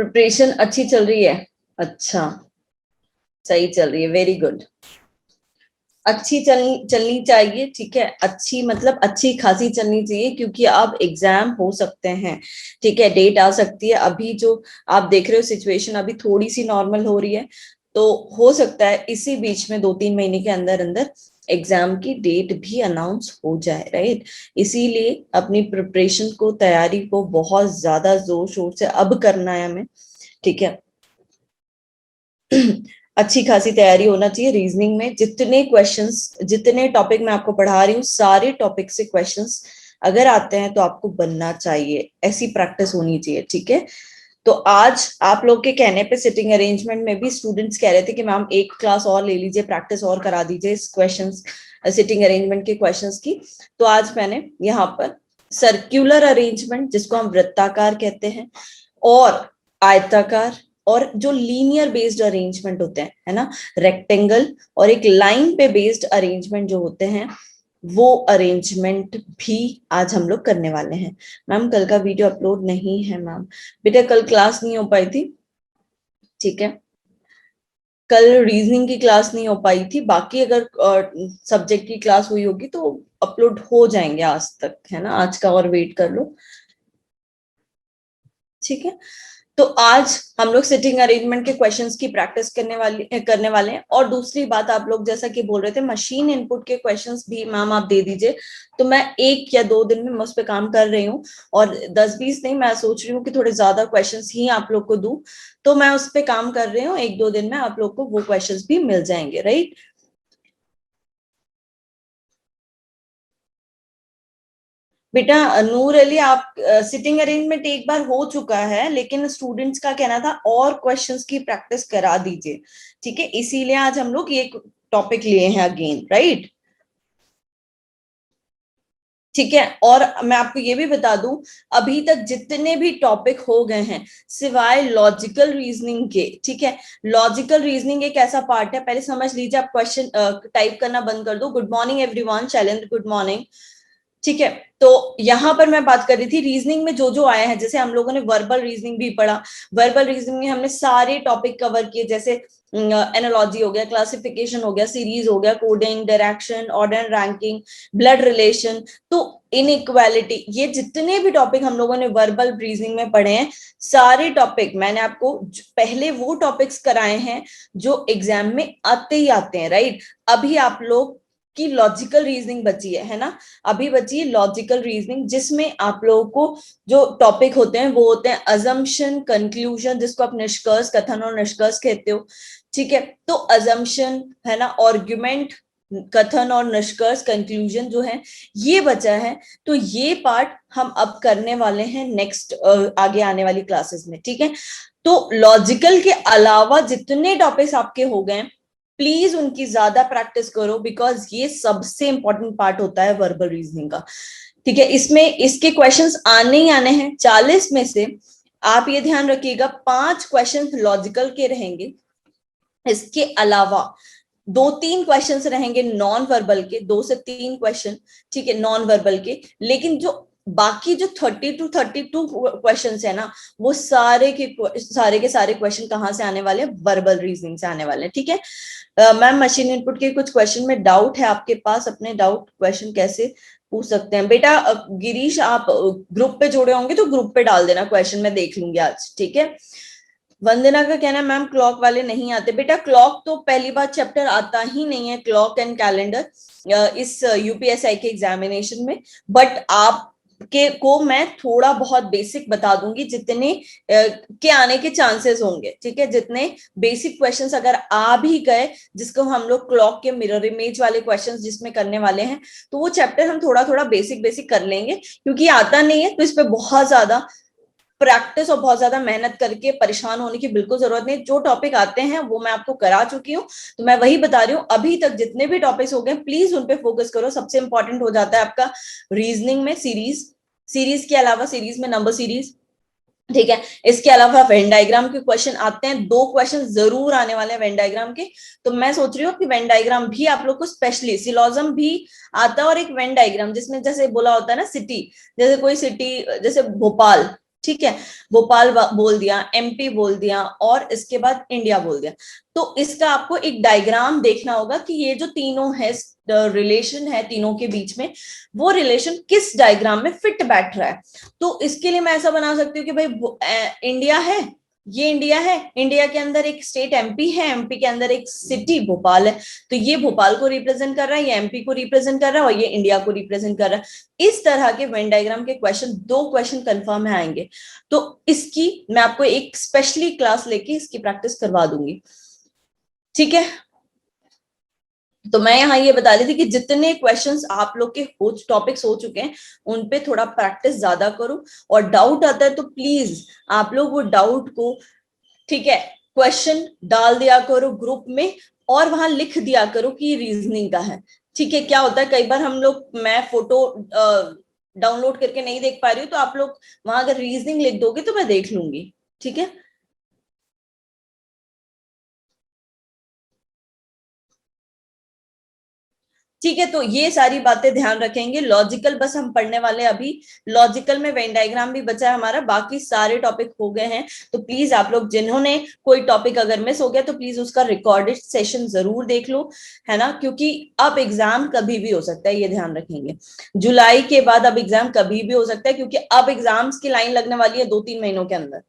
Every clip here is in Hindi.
प्रिपरेशन अच्छी चल रही है? अच्छा, सही चल रही है, वेरी गुड। अच्छी चलनी चलनी चाहिए, ठीक है। अच्छी मतलब अच्छी खासी चलनी चाहिए, क्योंकि अब एग्जाम हो सकते हैं, ठीक है। डेट आ सकती है। अभी जो आप देख रहे हो सिचुएशन अभी थोड़ी सी नॉर्मल हो रही है, तो हो सकता है इसी बीच में 2-3 महीने के अंदर अंदर एग्जाम की डेट भी अनाउंस हो जाए, राइट। इसीलिए अपनी प्रिपरेशन को, तैयारी को बहुत ज्यादा जोर शोर से अब करना है हमें, ठीक है। अच्छी खासी तैयारी होना चाहिए। रीजनिंग में जितने क्वेश्चंस, जितने टॉपिक मैं आपको पढ़ा रही हूँ, सारे टॉपिक से क्वेश्चंस अगर आते हैं तो आपको बनना चाहिए, ऐसी प्रैक्टिस होनी चाहिए, ठीक है। तो आज आप लोग के कहने पे सिटिंग अरेंजमेंट में भी स्टूडेंट्स कह रहे थे कि मैम एक क्लास और ले लीजिए, प्रैक्टिस और करा दीजिए इस क्वेश्चंस, सिटिंग अरेंजमेंट के क्वेश्चंस की। तो आज मैंने यहाँ पर सर्क्यूलर अरेंजमेंट, जिसको हम वृत्ताकार कहते हैं, और आयताकार, और जो लीनियर बेस्ड अरेंजमेंट होते हैं, है ना, रेक्टेंगल और एक लाइन पे बेस्ड अरेंजमेंट जो होते हैं, वो अरेंजमेंट भी आज हम लोग करने वाले हैं। मैम कल का वीडियो अपलोड नहीं है मैम। बेटा कल क्लास नहीं हो पाई थी, ठीक है। कल रीजनिंग की क्लास नहीं हो पाई थी, बाकी अगर सब्जेक्ट की क्लास हुई होगी तो अपलोड हो जाएंगे आज तक, है ना। आज का और वेट कर लो, ठीक है। तो आज हम लोग सिटिंग अरेंजमेंट के क्वेश्चंस की प्रैक्टिस करने वाले हैं। और दूसरी बात, आप लोग जैसा कि बोल रहे थे मशीन इनपुट के क्वेश्चंस भी मैम आप दे दीजिए, तो मैं 1 या 2 दिन में उस पर काम कर रही हूँ। और 10-20 नहीं, मैं सोच रही हूँ कि थोड़े ज्यादा क्वेश्चंस ही आप लोग को दूं, तो मैं उस पर काम कर रही हूँ। 1-2 दिन में आप लोग को वो क्वेश्चंस भी मिल जाएंगे, राइट। बेटा नूर अली, आप सिटिंग अरेंजमेंट एक बार हो चुका है, लेकिन स्टूडेंट्स का कहना था और क्वेश्चंस की प्रैक्टिस करा दीजिए, ठीक है। इसीलिए आज हम लोग ये टॉपिक लिए हैं अगेन, राइट। ठीक है। और मैं आपको ये भी बता दूं, अभी तक जितने भी टॉपिक हो गए हैं सिवाय लॉजिकल रीजनिंग के, ठीक है। लॉजिकल रीजनिंग एक ऐसा पार्ट है, पहले समझ लीजिए। आप क्वेश्चन टाइप करना बंद कर दो। Good morning everyone, Shailendra good morning, ठीक है। तो यहां पर मैं बात कर रही थी रीजनिंग में जो जो आया है, जैसे हम लोगों ने वर्बल रीजनिंग भी पढ़ा। वर्बल रीजनिंग में हमने सारे टॉपिक कवर किए, जैसे एनालॉजी हो गया, क्लासिफिकेशन हो गया, सीरीज हो गया, coding, direction, order and ranking, blood relation, तो इनइक्वालिटी, ये जितने भी टॉपिक हम लोगों ने वर्बल रीजनिंग में पढ़े हैं, सारे टॉपिक मैंने आपको पहले वो टॉपिक्स कराए हैं जो एग्जाम में आते ही आते हैं, राइट। अभी आप लोग की लॉजिकल रीजनिंग बची है ना। अभी बची है लॉजिकल रीजनिंग, जिसमें आप लोगों को जो टॉपिक होते हैं वो होते हैं अजम्पशन, कंक्लूजन, जिसको आप निष्कर्ष, कथन और निष्कर्ष कहते हो, ठीक है। तो अजम्पशन है ना, आर्गुमेंट, कथन और निष्कर्ष, कंक्लूजन जो है ये बचा है। तो ये पार्ट हम अब करने वाले हैं नेक्स्ट आगे आने वाली क्लासेस में, ठीक है। तो लॉजिकल के अलावा जितने टॉपिक्स आपके हो गए, प्लीज उनकी ज्यादा प्रैक्टिस करो, बिकॉज ये सबसे इंपॉर्टेंट पार्ट होता है वर्बल रीजनिंग का, ठीक है। इसमें इसके क्वेश्चंस आने ही आने हैं। 40 में से आप ये ध्यान रखिएगा 5 क्वेश्चंस लॉजिकल के रहेंगे। इसके अलावा 2-3 क्वेश्चंस रहेंगे नॉन वर्बल के, 2 से 3 क्वेश्चन, ठीक है, नॉन वर्बल के। लेकिन जो बाकी जो 30 to 32 क्वेश्चन है ना, वो सारे के सारे क्वेश्चन कहाँ से आने वाले हैं? वर्बल रीजनिंग से आने वाले हैं, ठीक है। मैम मशीन इनपुट के कुछ क्वेश्चन में डाउट है आपके पास, अपने डाउट क्वेश्चन कैसे पूछ सकते हैं? बेटा गिरीश, आप ग्रुप पे जुड़े होंगे तो ग्रुप पे डाल देना क्वेश्चन, मैं देख लूंगी आज, ठीक है। वंदना का कहना है मैम क्लॉक वाले नहीं आते। बेटा क्लॉक तो पहली बार चैप्टर आता ही नहीं है, क्लॉक एंड कैलेंडर इस यूपीएसआई के एग्जामिनेशन में। बट आप के को मैं थोड़ा बहुत बेसिक बता दूंगी, जितने के आने के चांसेस होंगे, ठीक है। जितने बेसिक क्वेश्चंस अगर आ भी गए, जिसको हम लोग क्लॉक के मिरर इमेज वाले क्वेश्चंस जिसमें करने वाले हैं, तो वो चैप्टर हम थोड़ा थोड़ा बेसिक बेसिक कर लेंगे, क्योंकि आता नहीं है तो इस पे बहुत ज्यादा प्रैक्टिस और बहुत ज्यादा मेहनत करके परेशान होने की बिल्कुल जरूरत नहीं। जो टॉपिक आते हैं वो मैं आपको करा चुकी हूँ, तो मैं वही बता रही हूँ। अभी तक जितने भी टॉपिक्स हो गए प्लीज उन पे फोकस करो। सबसे इंपॉर्टेंट हो जाता है आपका रीजनिंग में सीरीज, सीरीज के अलावा सीरीज में नंबर सीरीज, ठीक है। इसके अलावा वेन डायग्राम के क्वेश्चन आते हैं, 2 क्वेश्चन जरूर आने वाले हैं वेन डायग्राम के। तो मैं सोच रही हूँ कि वेन डायग्राम भी आप लोग को, स्पेशली सिलोजम भी आता है, और एक वेन डायग्राम जिसमें जैसे बोला होता है ना सिटी, जैसे कोई सिटी, जैसे भोपाल, ठीक है, भोपाल बोल दिया, एमपी बोल दिया, और इसके बाद इंडिया बोल दिया। तो इसका आपको एक डायग्राम देखना होगा कि ये जो तीनों है, रिलेशन है तीनों के बीच में, वो रिलेशन किस डायग्राम में फिट बैठ रहा है। तो इसके लिए मैं ऐसा बना सकती हूँ कि भाई इंडिया है, ये इंडिया है, इंडिया के अंदर एक स्टेट एमपी है, एमपी के अंदर एक सिटी भोपाल है, तो ये भोपाल को रिप्रेजेंट कर रहा है, ये एमपी को रिप्रेजेंट कर रहा है, और ये इंडिया को रिप्रेजेंट कर रहा है। इस तरह के वेन डायग्राम के क्वेश्चन, 2 क्वेश्चन कंफर्म है आएंगे। तो इसकी मैं आपको एक स्पेशली क्लास लेके इसकी प्रैक्टिस करवा दूंगी, ठीक है। तो मैं यहाँ ये बता रही थी कि जितने क्वेश्चंस आप लोग के टॉपिक्स हो चुके हैं उन पे थोड़ा प्रैक्टिस ज्यादा करो, और डाउट आता है तो प्लीज आप लोग वो डाउट को, ठीक है, क्वेश्चन डाल दिया करो ग्रुप में, और वहां लिख दिया करो कि रीजनिंग का है, ठीक है। क्या होता है कई बार हम लोग, मैं फोटो डाउनलोड करके नहीं देख पा रही हूँ, तो आप लोग वहां अगर रीजनिंग लिख दोगे तो मैं देख लूंगी, ठीक है। ठीक है, तो ये सारी बातें ध्यान रखेंगे। लॉजिकल बस हम पढ़ने वाले हैं अभी, लॉजिकल में वेन डायग्राम भी बचा है हमारा, बाकी सारे टॉपिक हो गए हैं। तो प्लीज आप लोग जिन्होंने कोई टॉपिक अगर मिस हो गया तो प्लीज उसका रिकॉर्डेड सेशन जरूर देख लो, है ना, क्योंकि अब एग्जाम कभी भी हो सकता है, ये ध्यान रखेंगे। जुलाई के बाद अब एग्जाम कभी भी हो सकता है, क्योंकि अब एग्जाम्स की लाइन लगने वाली है 2-3 महीनों के अंदर,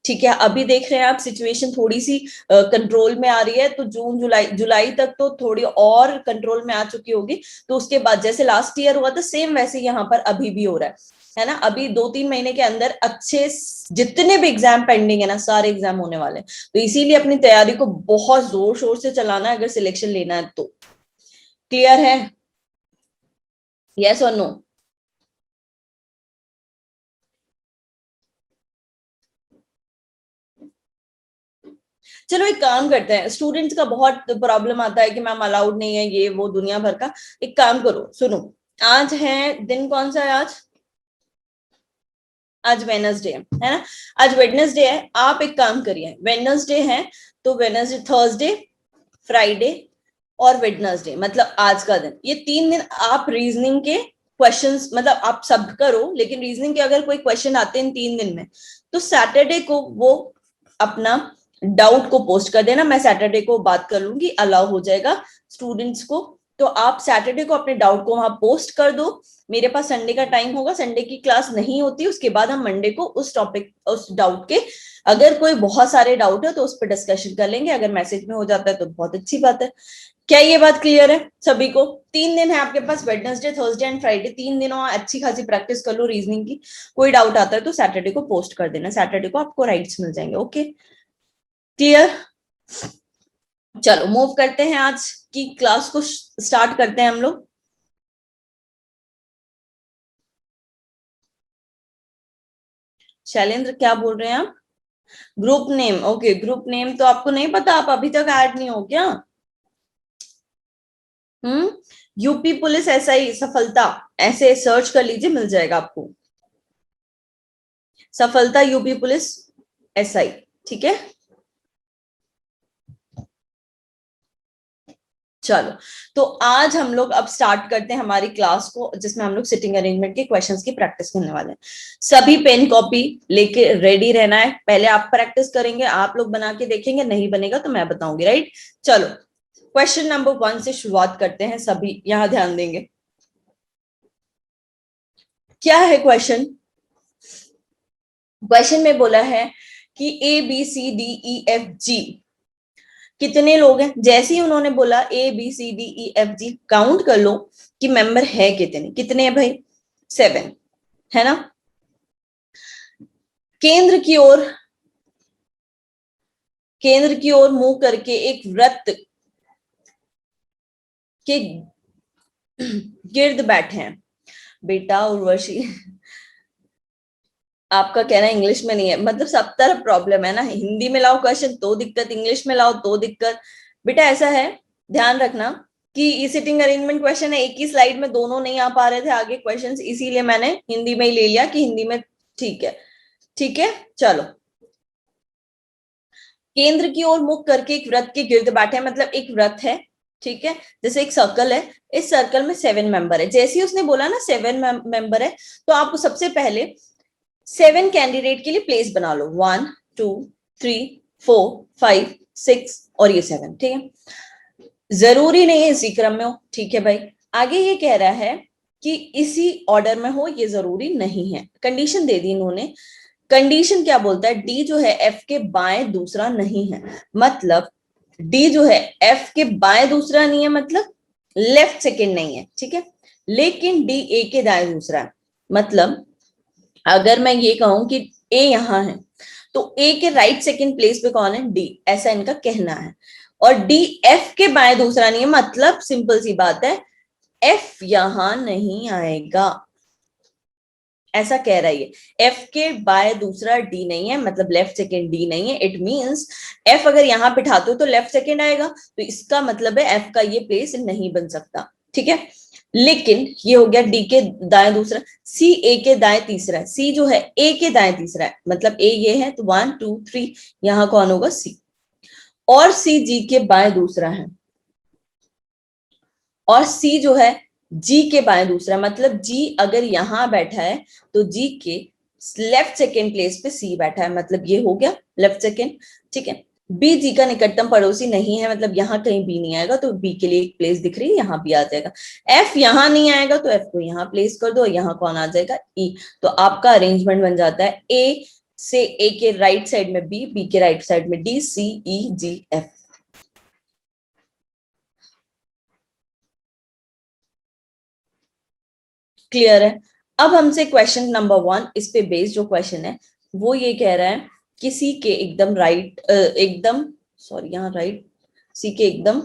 ठीक है। अभी देख रहे हैं आप सिचुएशन थोड़ी सी कंट्रोल में आ रही है, तो जून जुलाई जुलाई तक तो थोड़ी और कंट्रोल में आ चुकी होगी। तो उसके बाद जैसे लास्ट ईयर हुआ था सेम वैसे यहाँ पर अभी भी हो रहा है ना। अभी 2-3 महीने के अंदर अच्छे जितने भी एग्जाम पेंडिंग है ना, सारे एग्जाम होने वाले हैं। तो इसीलिए अपनी तैयारी को बहुत जोर शोर से चलाना है अगर सिलेक्शन लेना है तो। क्लियर है? यस और नो? चलो एक काम करते हैं, स्टूडेंट्स का बहुत प्रॉब्लम आता है कि मैम अलाउड नहीं है ये वो दुनिया भर का। एक काम करो, सुनो, आज है दिन कौन सा है आज? आज वेनसडे है ना। आज वेडनेसडे है, आप एक काम करिए, वेनसडे है तो वेनसडे, थर्सडे, फ्राइडे और वेडनेसडे, मतलब आज का दिन, ये 3 दिन आप रीजनिंग के क्वेश्चंस, मतलब आप सब करो, लेकिन रीजनिंग के अगर कोई क्वेश्चन आते हैं इन 3 दिन में, तो सैटरडे को वो अपना डाउट को पोस्ट कर देना। मैं सैटरडे को बात कर लूंगी, अलाउ हो जाएगा स्टूडेंट्स को। तो आप सैटरडे को अपने डाउट को वहां पोस्ट कर दो। मेरे पास संडे का टाइम होगा, संडे की क्लास नहीं होती, उसके बाद हम मंडे को उस टॉपिक, उस डाउट के, अगर कोई बहुत सारे डाउट है तो उस पर डिस्कशन कर लेंगे, अगर मैसेज में हो जाता है तो बहुत अच्छी बात है। क्या ये बात क्लियर है सभी को? 3 दिन है आपके पास, वेडनेसडे, थर्सडे एंड फ्राइडे, 3 दिनों अच्छी खासी प्रैक्टिस कर लो रीजनिंग की। कोई डाउट आता है तो सैटरडे को पोस्ट कर देना, सैटरडे को आपको राइट्स मिल जाएंगे। Okay, clear? चलो मूव करते हैं, आज की क्लास को स्टार्ट करते हैं हम लोग। शैलेंद्र क्या बोल रहे हैं आप? Group name, okay, group name तो आपको नहीं पता, आप अभी तक ऐड नहीं हो क्या? यूपी पुलिस एसआई सफलता, ऐसे सर्च कर लीजिए, मिल जाएगा आपको, सफलता यूपी पुलिस एसआई, ठीक है। चलो, तो आज हम लोग अब स्टार्ट करते हैं हमारी क्लास को, जिसमें हम लोग सिटिंग अरेंजमेंट के क्वेश्चंस की प्रैक्टिस करने वाले हैं। सभी पेन कॉपी लेके रेडी रहना है, पहले आप प्रैक्टिस करेंगे, आप लोग बना के देखेंगे, नहीं बनेगा तो मैं बताऊंगी, राइट। चलो, क्वेश्चन नंबर 1 से शुरुआत करते हैं, सभी यहां ध्यान देंगे। क्या है क्वेश्चन? क्वेश्चन में बोला है कि ABCDEFG कितने लोग हैं। जैसे ही उन्होंने बोला ABCDEFG, काउंट कर लो कि मेंबर है कितने, कितने हैं भाई? 7, है ना। केंद्र की ओर, केंद्र की ओर मुंह करके एक वृत्त के गिर्द बैठे हैं। बेटा उर्वशी, आपका कहना इंग्लिश में नहीं है, मतलब सब तरफ प्रॉब्लम है ना, हिंदी में लाओ क्वेश्चन तो दिक्कत, इंग्लिश में लाओ तो दिक्कत। बेटा ऐसा है, ध्यान रखना कि ये सिटिंग अरेंजमेंट क्वेश्चन है, एक ही स्लाइड में दोनों नहीं आ पा रहे थे आगे क्वेश्चंस, इसीलिए मैंने हिंदी में ही ले लिया कि हिंदी में ठीक है, ठीक है। चलो, केंद्र की ओर मुख करके एक वृत्त के गिर्द बैठे हैं, मतलब एक वृत्त है, ठीक है, जैसे एक सर्कल है, इस सर्कल में 7 मेंबर है। जैसे ही उसने बोला ना 7 मेंबर है, तो आपको सबसे पहले 7 कैंडिडेट के लिए प्लेस बना लो, 1 2 3 4 5 6 और ये 7, ठीक है। जरूरी नहीं है इसी क्रम में हो, ठीक है भाई। आगे ये कह रहा है कि इसी ऑर्डर में हो, ये जरूरी नहीं है। कंडीशन दे दी इन्होंने। कंडीशन क्या बोलता है, डी जो है एफ के बाएं दूसरा नहीं है, मतलब डी जो है एफ के बाएं दूसरा नहीं है, मतलब लेफ्ट सेकंड नहीं है, ठीक है। लेकिन डी ए के दाएं दूसरा है, मतलब अगर मैं ये कहूं कि ए यहां है तो ए के राइट सेकंड प्लेस पे कौन है, डी, ऐसा इनका कहना है। और डी एफ के बाएं दूसरा नहीं है, मतलब सिंपल सी बात है, एफ यहां नहीं आएगा, ऐसा कह रहा है। एफ के बाय दूसरा डी नहीं है, मतलब लेफ्ट सेकेंड डी नहीं है। इट मींस एफ अगर यहां बिठाते हो तो लेफ्ट सेकेंड आएगा, तो इसका मतलब है एफ का ये प्लेस नहीं बन सकता, ठीक है। लेकिन ये हो गया डी के दाएं दूसरा। सी ए के दाएं तीसरा है, सी जो है ए के दाएं तीसरा है, मतलब ए ये है तो 1 2 3 यहां कौन होगा, सी। और सी जी के बाएं दूसरा है, और सी जो है जी के बाएं दूसरा, मतलब जी अगर यहां बैठा है तो जी के लेफ्ट सेकेंड प्लेस पे सी बैठा है, मतलब ये हो गया लेफ्ट सेकेंड, ठीक है। बी जी का निकटतम पड़ोसी नहीं है, मतलब यहां कहीं बी नहीं आएगा, तो बी के लिए एक प्लेस दिख रही है, यहां भी आ जाएगा। एफ यहां नहीं आएगा तो एफ को यहां प्लेस कर दो, यहां कौन आ जाएगा, ई। तो आपका अरेंजमेंट बन जाता है ए से, ए के राइट साइड में बी, बी के राइट साइड में डी, सी ई जी एफ। क्लियर है। अब हमसे क्वेश्चन नंबर 1, इस पे बेस्ड जो क्वेश्चन है वो ये कह रहा है कि सी के एकदम राइट, एकदम सॉरी यहाँ राइट, सी के एकदम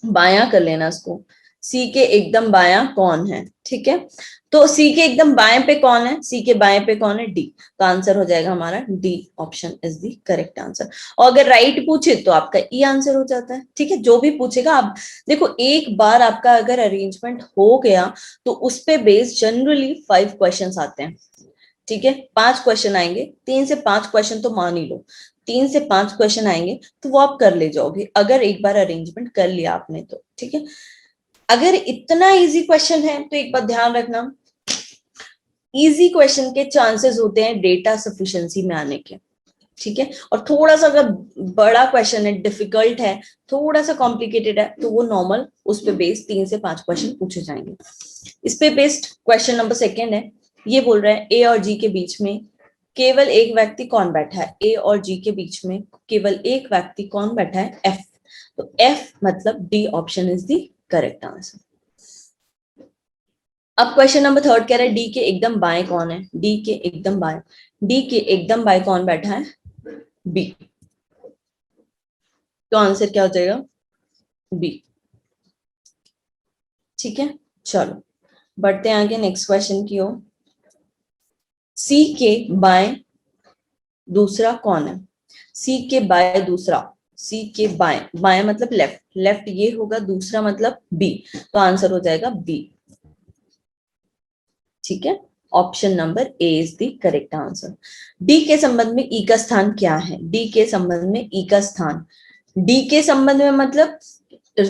बायां कर लेना इसको, सी के एकदम बायां कौन है, ठीक है। तो सी के एकदम बाएं पे कौन है, सी के बाएं पे कौन है, डी। तो आंसर हो जाएगा हमारा D option is the correct answer. और अगर राइट पूछे तो आपका ई आंसर हो जाता है, ठीक है। जो भी पूछेगा आप देखो, एक बार आपका अगर अरेंजमेंट हो गया तो उस पे बेस्ड जनरली 5 क्वेश्चन आते हैं, ठीक है। 5 क्वेश्चन आएंगे, 3 से 5 क्वेश्चन तो मान ही लो, 3 से 5 क्वेश्चन आएंगे तो वो आप कर ले जाओगे अगर एक बार अरेंजमेंट कर लिया आपने तो, ठीक है। अगर इतना इजी क्वेश्चन है तो एक बात ध्यान रखना, इजी क्वेश्चन के चांसेस होते हैं डेटा सफिशिएंसी में आने के, ठीक है। और थोड़ा सा अगर बड़ा क्वेश्चन है, डिफिकल्ट है, थोड़ा सा कॉम्प्लिकेटेड है, तो वो नॉर्मल उस पे बेस्ड 3 से 5 क्वेश्चन पूछे जाएंगे। इस पे बेस्ड क्वेश्चन नंबर 2 है, ये बोल रहा है ए और जी के बीच में केवल एक व्यक्ति कौन बैठा है, ए और जी के बीच में केवल एक व्यक्ति कौन बैठा है, एफ। तो एफ मतलब D option is the correct answer. अब क्वेश्चन नंबर 3 कह रहा है डी के एकदम बाएं कौन है, डी के एकदम बाएं, डी के एकदम बाएं कौन बैठा है, बी। तो आंसर क्या हो जाएगा, बी, ठीक है। चलो बढ़ते हैं आगे नेक्स्ट क्वेश्चन की ओर। सी के बाएं दूसरा कौन है, सी के बाएं दूसरा, सी के बाएं, बाएं मतलब लेफ्ट, लेफ्ट ये होगा, दूसरा मतलब बी, तो आंसर हो जाएगा बी, ठीक है। Option number A is the correct answer. D के संबंध में ई का स्थान क्या है, डी के संबंध में ई का स्थान, डी के संबंध में मतलब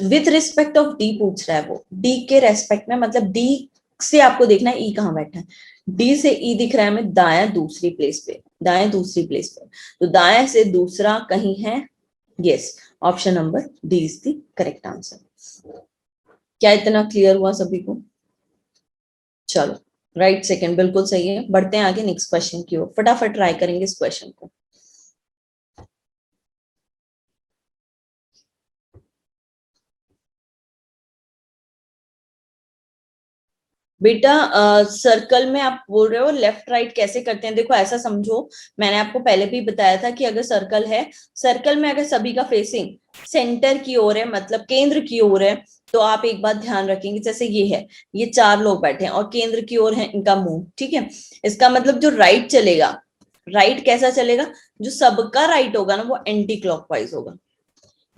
विथ रिस्पेक्ट ऑफ डी पूछ रहा है वो, डी के रेस्पेक्ट में, मतलब डी से आपको देखना है ई कहाँ बैठा है। डी से ई दिख रहा है हमें दाया दूसरी प्लेस पे, दाएं दूसरी प्लेस पे, तो दाएं से दूसरा कहीं है, yes, option number D is the correct answer. क्या इतना क्लियर हुआ सभी को, चलो राइट सेकंड बिल्कुल सही है। बढ़ते हैं आगे नेक्स्ट क्वेश्चन की ओर, फटाफट ट्राई करेंगे इस क्वेश्चन को। बेटा सर्कल में आप बोल रहे हो लेफ्ट राइट कैसे करते हैं, देखो ऐसा समझो, मैंने आपको पहले भी बताया था कि अगर सर्कल है, सर्कल में अगर सभी का फेसिंग सेंटर की ओर है, मतलब केंद्र की ओर है, तो आप एक बात ध्यान रखेंगे, जैसे ये है, ये 4 लोग बैठे हैं और केंद्र की ओर है इनका मुंह, ठीक है। इसका मतलब जो राइट चलेगा, राइट कैसा चलेगा, जो सबका राइट होगा ना वो एंटी क्लॉकवाइज होगा,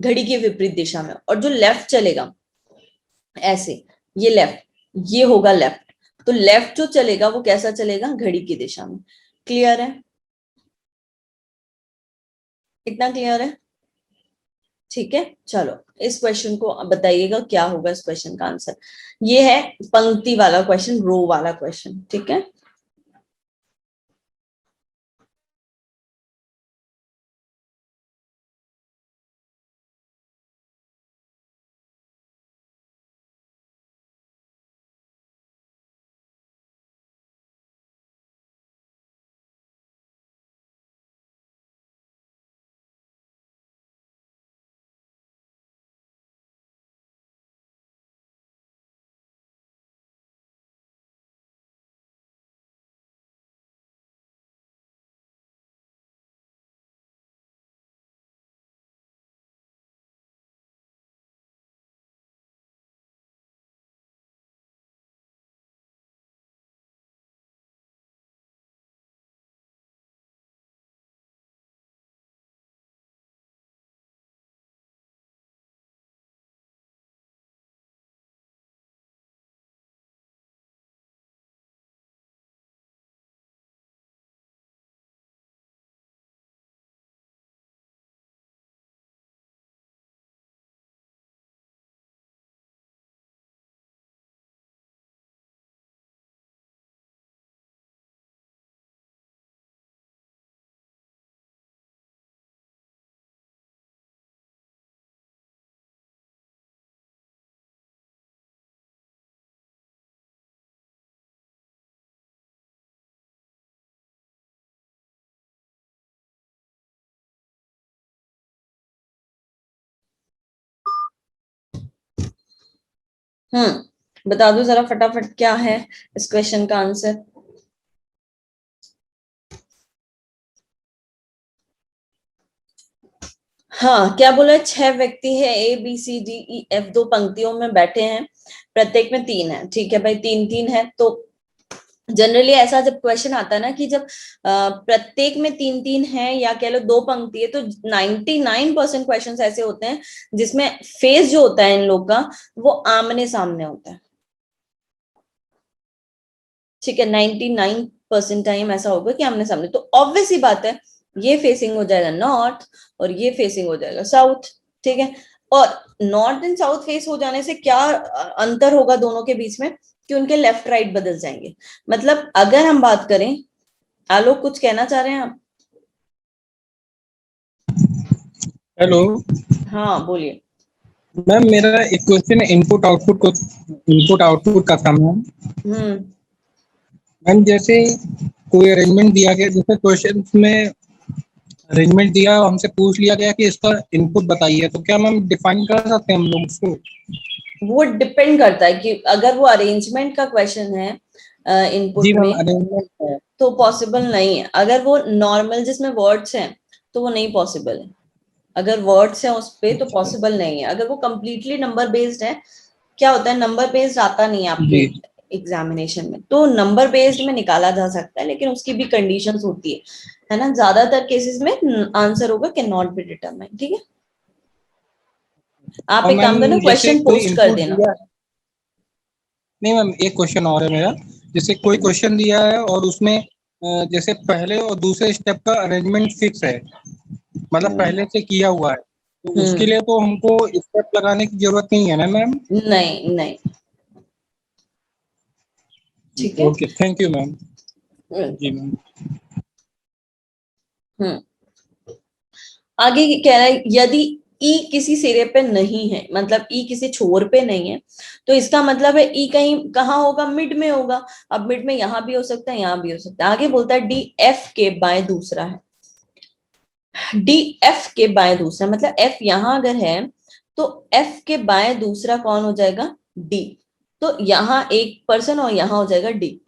घड़ी की विपरीत दिशा में। और जो लेफ्ट चलेगा ऐसे, ये लेफ्ट, ये होगा लेफ्ट, तो लेफ्ट जो चलेगा वो कैसा चलेगा, घड़ी की दिशा में। क्लियर है, इतना क्लियर है। ठीक है, चलो इस क्वेश्चन को बताइएगा क्या होगा इस क्वेश्चन का आंसर। ये है पंक्ति वाला क्वेश्चन, रो वाला क्वेश्चन, ठीक है। बता दो जरा फटाफट क्या है इस क्वेश्चन का आंसर। हाँ, क्या बोला, 6 व्यक्ति है, A B C D E F, दो पंक्तियों में बैठे हैं, प्रत्येक में 3 है, ठीक है भाई, 3-3 है। तो जनरली ऐसा जब क्वेश्चन आता है ना कि जब प्रत्येक में 3-3 है या कह लो दो पंक्ति है, तो 99% क्वेश्चन ऐसे होते हैं जिसमें फेस जो होता है इन लोग का वो आमने सामने होता है, ठीक है। 99% टाइम ऐसा होगा कि आमने सामने, तो ऑब्वियस ही बात है ये फेसिंग हो जाएगा नॉर्थ और ये फेसिंग हो जाएगा साउथ, ठीक है। और नॉर्थ एंड साउथ फेस हो जाने से क्या अंतर होगा दोनों के बीच में, कि उनके लेफ्ट राइट बदल जाएंगे। मतलब अगर हम बात करें, आलोक कुछ कहना चाह रहे हैं आप? हेलो हाँ बोलिए। मैम, मेरा एक क्वेश्चन है इनपुट आउटपुट का था मैम। हम्म मैम जैसे कोई अरेंजमेंट दिया गया, जैसे क्वेश्चन में अरेंजमेंट दिया, हमसे पूछ लिया गया कि इसका इनपुट बताइए, तो क्या मैम डिफाइन कर सकते हैं हम लोग उसको? वो डिपेंड करता है कि अगर वो अरेंजमेंट का क्वेश्चन है जी इनपुट मैम, में, अरेंजमेंट है। तो पॉसिबल नहीं है। अगर वो नॉर्मल जिसमें वर्ड्स हैं तो वो नहीं पॉसिबल है। अगर वर्ड्स हैं उस पे तो अच्छा। पॉसिबल नहीं है। अगर वो कंप्लीटली नंबर बेस्ड है, क्या होता है नंबर बेस्ड आता नहीं है आपके जी एग्जामिनेशन में, तो नंबर बेस्ड में निकाला जा सकता है, लेकिन उसकी भी कंडीशंस होती है ना। ज्यादातर केसेस में आंसर होगा कैन नॉट बी डिटरमाइंड, ठीक है। आप और एक मैम काम करना, जैसे क्वेश्चन कोई पोस्ट कर इनपुट देना। दिया, नहीं मैम एक क्वेश्चन और है मेरा। जैसे कोई क्वेश्चन दिया है और उसमें जैसे पहले और दूसरे स्टेप का अरेंजमेंट फिक्स है, मतलब हम्म पहले से किया हुआ है, तो उसके हम्म, लिए तो हमको स्टेप लगाने की जरूरत नहीं है ना मैम? नहीं नहीं, ठीक है। Okay, thank you ma'am. जी हम्म मैम। हम्म। आगे कह रहा है यदि ई किसी सिरे पे नहीं है, मतलब ई किसी छोर पे नहीं है, तो इसका मतलब है ई कहीं कहाँ होगा, मिड में होगा। अब मिड में यहां भी हो सकता है, यहां भी हो सकता है। आगे बोलता है डी एफ के बाएं दूसरा है। डी एफ के बाएं दूसरा मतलब एफ यहां अगर है तो एफ के बाएं दूसरा कौन हो जाएगा, डी। तो यहाँ एक पर्सन और यहाँ हो जाएगा डी,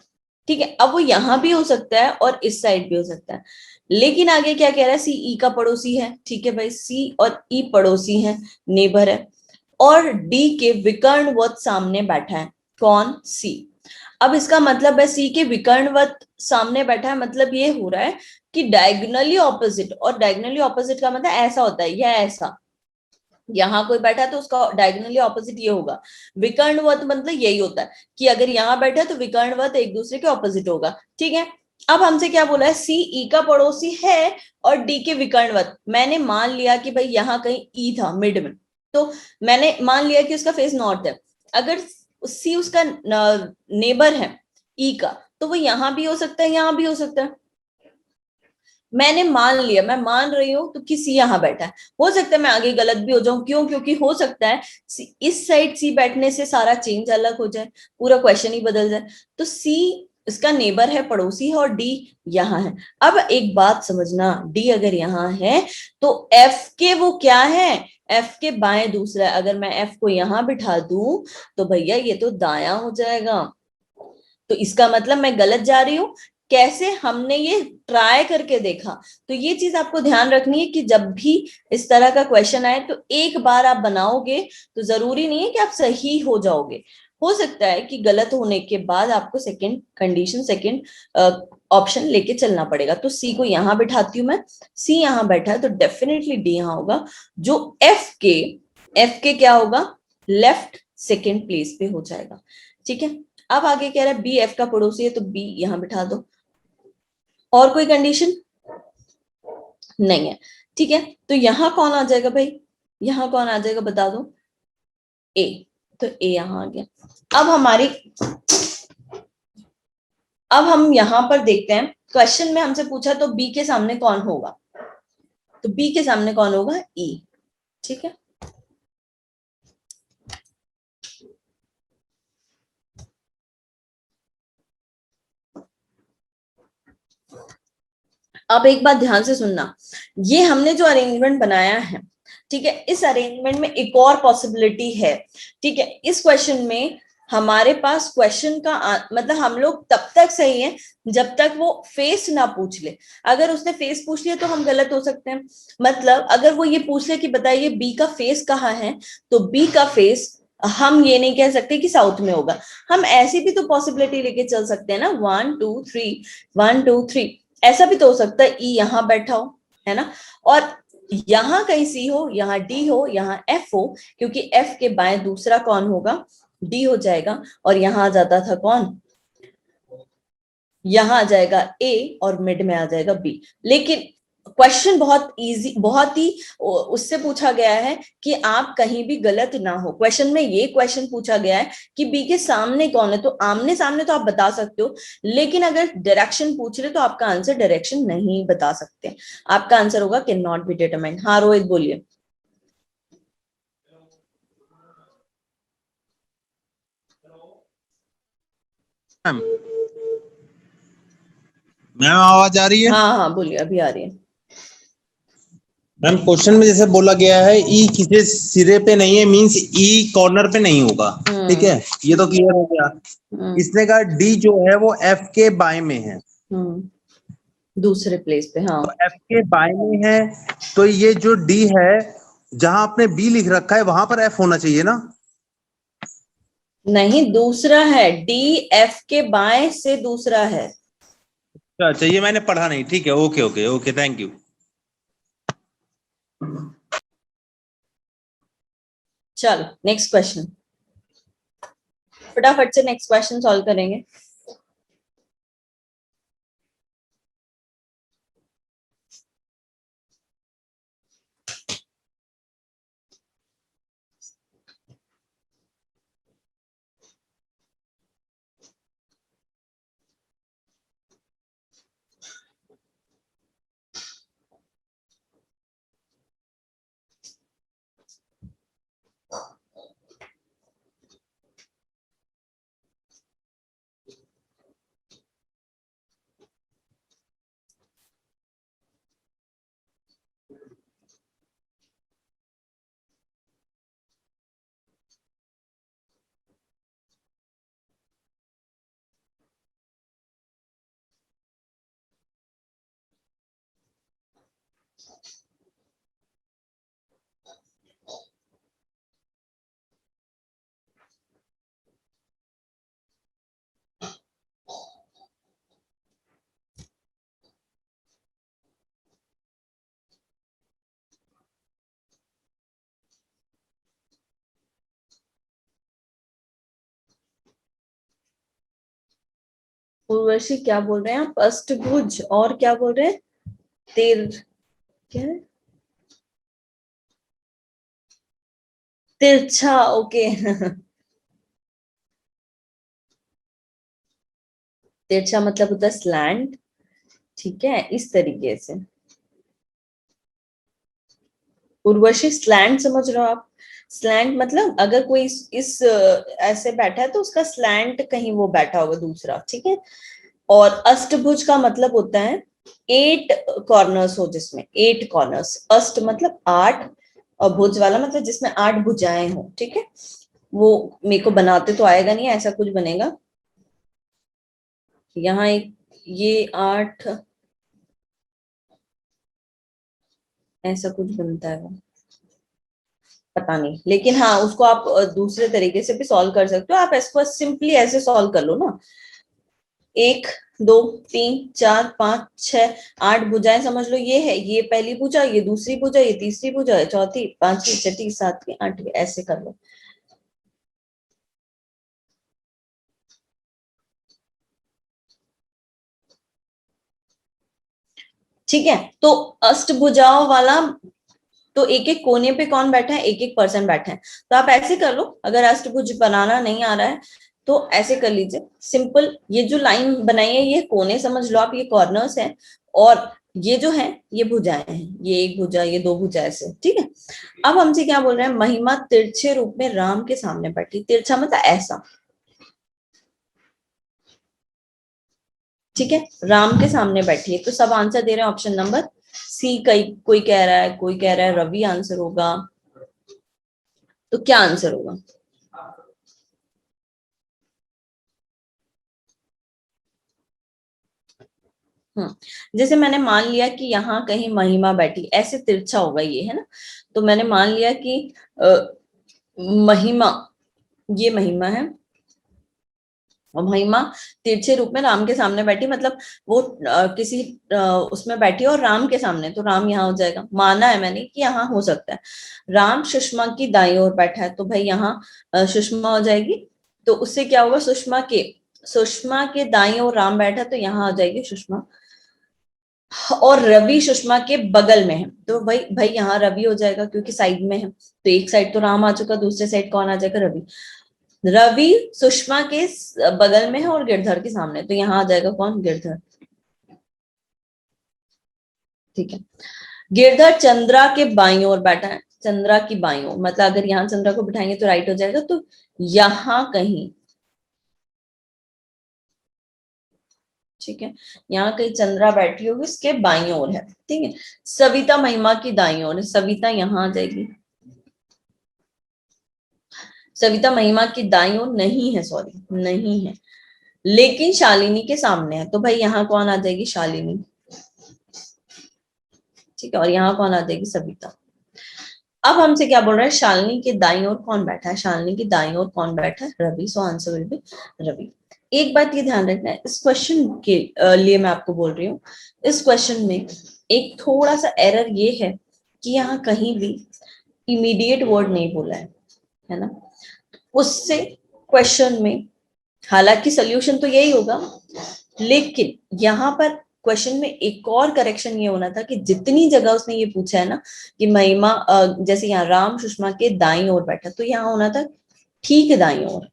ठीक है। अब वो यहां भी हो सकता है और इस साइड भी हो सकता है, लेकिन आगे क्या कह रहा है, सी ई का पड़ोसी है, ठीक है भाई, सी और ई पड़ोसी है, नेबर है, और डी के विकर्णवत सामने बैठा है, कौन, सी। अब इसका मतलब है सी के विकर्णवत सामने बैठा है, मतलब ये हो रहा है कि डायगोनली ऑपोजिट, और डायगोनली ऑपोजिट का मतलब ऐसा होता है या ऐसा, यहाँ कोई बैठा है तो उसका डायगोनली ऑपोजिट ये होगा। विकर्णवत मतलब यही होता है कि अगर यहाँ बैठा है तो विकर्णवत एक दूसरे के ऑपोजिट होगा, ठीक है। अब हमसे क्या बोला है, सी ई का पड़ोसी है और डी के विकर्णवत। मैंने मान लिया कि भाई यहाँ कहीं ई था मिड में, तो मैंने मान लिया कि उसका फेस नॉर्थ है। अगर सी उसका नेबर है ई का, तो वो यहां भी हो सकता है, यहां भी हो सकता है। मैंने मान लिया, मैं मान रही हूं तो कि सी यहां बैठा है। हो सकता है मैं आगे गलत भी हो जाऊं, क्यों? क्योंकि हो सकता है इस साइड सी बैठने से सारा चेंज अलग हो जाए, पूरा क्वेश्चन ही बदल जाए। तो सी इसका नेबर है, पड़ोसी है, और डी यहाँ है। अब एक बात समझना, डी अगर यहाँ है तो एफ के वो क्या है, एफ के बाएं दूसरा है। अगर मैं एफ को यहां बिठा दूं तो भैया ये तो दायां हो जाएगा। तो इसका मतलब मैं गलत जा रही हूँ। कैसे? हमने ये ट्राई करके देखा। तो ये चीज आपको ध्यान रखनी है कि जब भी इस तरह का क्वेश्चन आए तो एक बार आप बनाओगे तो जरूरी नहीं है कि आप सही हो जाओगे। हो सकता है कि गलत होने के बाद आपको सेकंड कंडीशन, सेकंड ऑप्शन लेके चलना पड़ेगा। तो सी को यहां बिठाती हूं मैं, सी यहां बैठा है तो डेफिनेटली डी यहां होगा। जो एफ के क्या होगा, लेफ्ट सेकंड प्लेस पे हो जाएगा। ठीक है। अब आगे कह रहा है बी एफ का पड़ोसी है, तो बी यहां बिठा दो। और कोई कंडीशन नहीं है। ठीक है, तो यहां कौन आ जाएगा भाई, यहां कौन आ जाएगा बता दो, ए। तो ए यहां आ गया। अब हम यहां पर देखते हैं, क्वेश्चन में हमसे पूछा तो बी के सामने कौन होगा, तो बी के सामने कौन होगा, ई। ठीक है। अब एक बात ध्यान से सुनना, ये हमने जो अरेंजमेंट बनाया है, ठीक है, इस अरेंजमेंट में एक और पॉसिबिलिटी है। ठीक है, इस क्वेश्चन में हमारे पास क्वेश्चन का मतलब हम लोग तब तक सही है जब तक वो फेस ना पूछ ले। अगर उसने फेस पूछ लिया तो हम गलत हो सकते हैं। मतलब अगर वो ये पूछ ले कि बताइए बी का फेस कहाँ है, तो बी का फेस हम ये नहीं कह सकते कि साउथ में होगा। हम ऐसी भी तो पॉसिबिलिटी लेके चल सकते हैं ना, 1 2 3, 1 2 3। ऐसा भी तो हो सकता है ई यहां बैठा हो, है ना, और यहां कहीं सी हो, यहाँ डी हो, यहाँ एफ हो, क्योंकि एफ के बाएं दूसरा कौन होगा, डी हो जाएगा। और यहां आ जाता था कौन, यहां आ जाएगा ए, और मिड में आ जाएगा बी। लेकिन क्वेश्चन बहुत इजी, बहुत ही उससे पूछा गया है कि आप कहीं भी गलत ना हो। क्वेश्चन में ये क्वेश्चन पूछा गया है कि बी के सामने कौन है, तो आमने सामने तो आप बता सकते हो, लेकिन अगर डायरेक्शन पूछ रहे तो आपका आंसर डायरेक्शन नहीं बता सकते। आपका आंसर होगा कैन नॉट बी डिटरमाइंड। हाँ रोहित बोलिए। मैम मैम आवाज आ रही है? हाँ हाँ बोलिए, अभी आ रही है। मैम क्वेश्चन में जैसे बोला गया है ई किसी सिरे पे नहीं है, मींस ई कॉर्नर पे नहीं होगा। ठीक है, ये तो क्लियर हो गया। हम्म इसने कहा डी जो है वो एफ के बाएं में है, दूसरे प्लेस पे, हाँ। तो एफ के बाएं में है, तो ये जो डी है, जहां आपने बी लिख रखा है वहां पर एफ होना चाहिए ना? नहीं, दूसरा है, डी एफ के बाएं से दूसरा है। अच्छा, ये मैंने पढ़ा नहीं। ठीक है, okay okay okay, thank you. चलो नेक्स्ट क्वेश्चन, फटाफट से नेक्स्ट क्वेश्चन सॉल्व करेंगे। उर्वशी क्या बोल रहे हैं आप? अष्टभुज और क्या बोल रहे हैं? क्या है? तिरछा, ओके। तिरछा मतलब होता है स्लैंट, ठीक है, इस तरीके से। उर्वशी स्लैंट समझ रहे हो आप? स्लैंट मतलब अगर कोई ऐसे बैठा है तो उसका स्लैंट कहीं वो बैठा होगा दूसरा, ठीक है। और अष्टभुज का मतलब होता है 8 कॉर्नर्स हो, जिसमें 8 कॉर्नर्स। अष्ट मतलब 8, और भुज वाला मतलब जिसमें 8 भुजाएं हो, ठीक है। वो मेरे को बनाते तो आएगा नहीं, ऐसा कुछ बनेगा यहाँ एक, ये 8, ऐसा कुछ बनता है वो, पता नहीं, लेकिन हाँ उसको आप दूसरे तरीके से भी सॉल्व कर सकते हो। आप इसको सिंपली ऐसे सॉल्व कर लो ना, 1 2 3 4 5 6 8 भुजाएं समझ लो, ये है, ये पहली भुजा, ये दूसरी भुजा, ये तीसरी भुजा है, चौथी, पांचवी, छठी, सातवीं, आठवीं, ऐसे कर लो। ठीक है, तो अष्टभुजाओं वाला, तो एक एक कोने पे कौन बैठा है? एक एक पर्सन बैठा है। तो आप ऐसे कर लो, अगर अष्टभुज बनाना नहीं आ रहा है तो ऐसे कर लीजिए सिंपल। ये जो लाइन बनाई है ये कोने समझ लो आप, ये कॉर्नर्स हैं, और ये जो है ये भुजाएं हैं, ये एक भुजा, ये दो भुजा, ऐसे, ठीक है। अब हमसे क्या बोल रहे हैं? महिमा तिरछे रूप में राम के सामने बैठी। तिरछा मतलब ऐसा, ठीक है, राम के सामने बैठी है। तो सब आंसर दे रहे हैं ऑप्शन नंबर सी। कई कोई कह रहा है, कोई कह रहा है रवि आंसर होगा। तो क्या आंसर होगा? जैसे मैंने मान लिया कि यहाँ कहीं महिमा बैठी, ऐसे तिरछा होगा ये, है ना। तो मैंने मान लिया कि महिमा, ये महिमा है, और महिमा तिरछे रूप में राम के सामने बैठी, मतलब वो किसी उसमें बैठी और राम के सामने, तो राम यहाँ हो जाएगा। माना है मैंने कि यहाँ हो सकता है राम सुषमा की दाईं ओर बैठा है, तो भाई यहाँ सुषमा हो जाएगी। तो उससे क्या होगा? सुषमा के दाईं ओर राम बैठा, तो यहाँ आ जाएगी सुषमा। और रवि सुषमा के बगल में है, तो भाई भाई यहाँ रवि हो जाएगा क्योंकि साइड में है। तो एक साइड तो राम आ चुका, दूसरे साइड कौन आ जाएगा? रवि। रवि सुषमा के बगल में है और गिरधर के सामने, तो यहाँ आ जाएगा कौन? गिरधर, ठीक है। गिरधर चंद्रा के बाईं ओर बैठा है, चंद्रा की बाईं ओर मतलब अगर यहाँ चंद्रा को बिठाएंगे तो राइट हो जाएगा, तो यहाँ कहीं, ठीक है, यहाँ कहीं चंद्रा बैठी होगी, इसके बाईं ओर है, ठीक है। सविता महिमा की दाईं ओर है, सविता यहाँ आ जाएगी। सविता महिमा की दाईं ओर नहीं है, सॉरी नहीं है, लेकिन शालिनी के सामने है, तो भाई यहाँ कौन आ जाएगी? शालिनी, ठीक है। और यहाँ कौन आ जाएगी? सविता। अब हमसे क्या बोल रहा है? शालिनी के दाईं ओर कौन बैठा है? शालिनी की दाईं ओर कौन बैठा है? Ravi, so answer will be Ravi. एक बात ये ध्यान रखना है, इस क्वेश्चन के लिए मैं आपको बोल रही हूँ, इस क्वेश्चन में एक थोड़ा सा एरर ये है कि यहाँ कहीं भी इमीडिएट वर्ड नहीं बोला है ना। उससे क्वेश्चन में, हालांकि सोल्यूशन तो यही होगा, लेकिन यहाँ पर क्वेश्चन में एक और करेक्शन ये होना था कि जितनी जगह उसने ये पूछा है ना कि महिमा जैसे यहाँ राम सुषमा के दाईं ओर बैठा, तो यहाँ होना था ठीक दाईं ओर।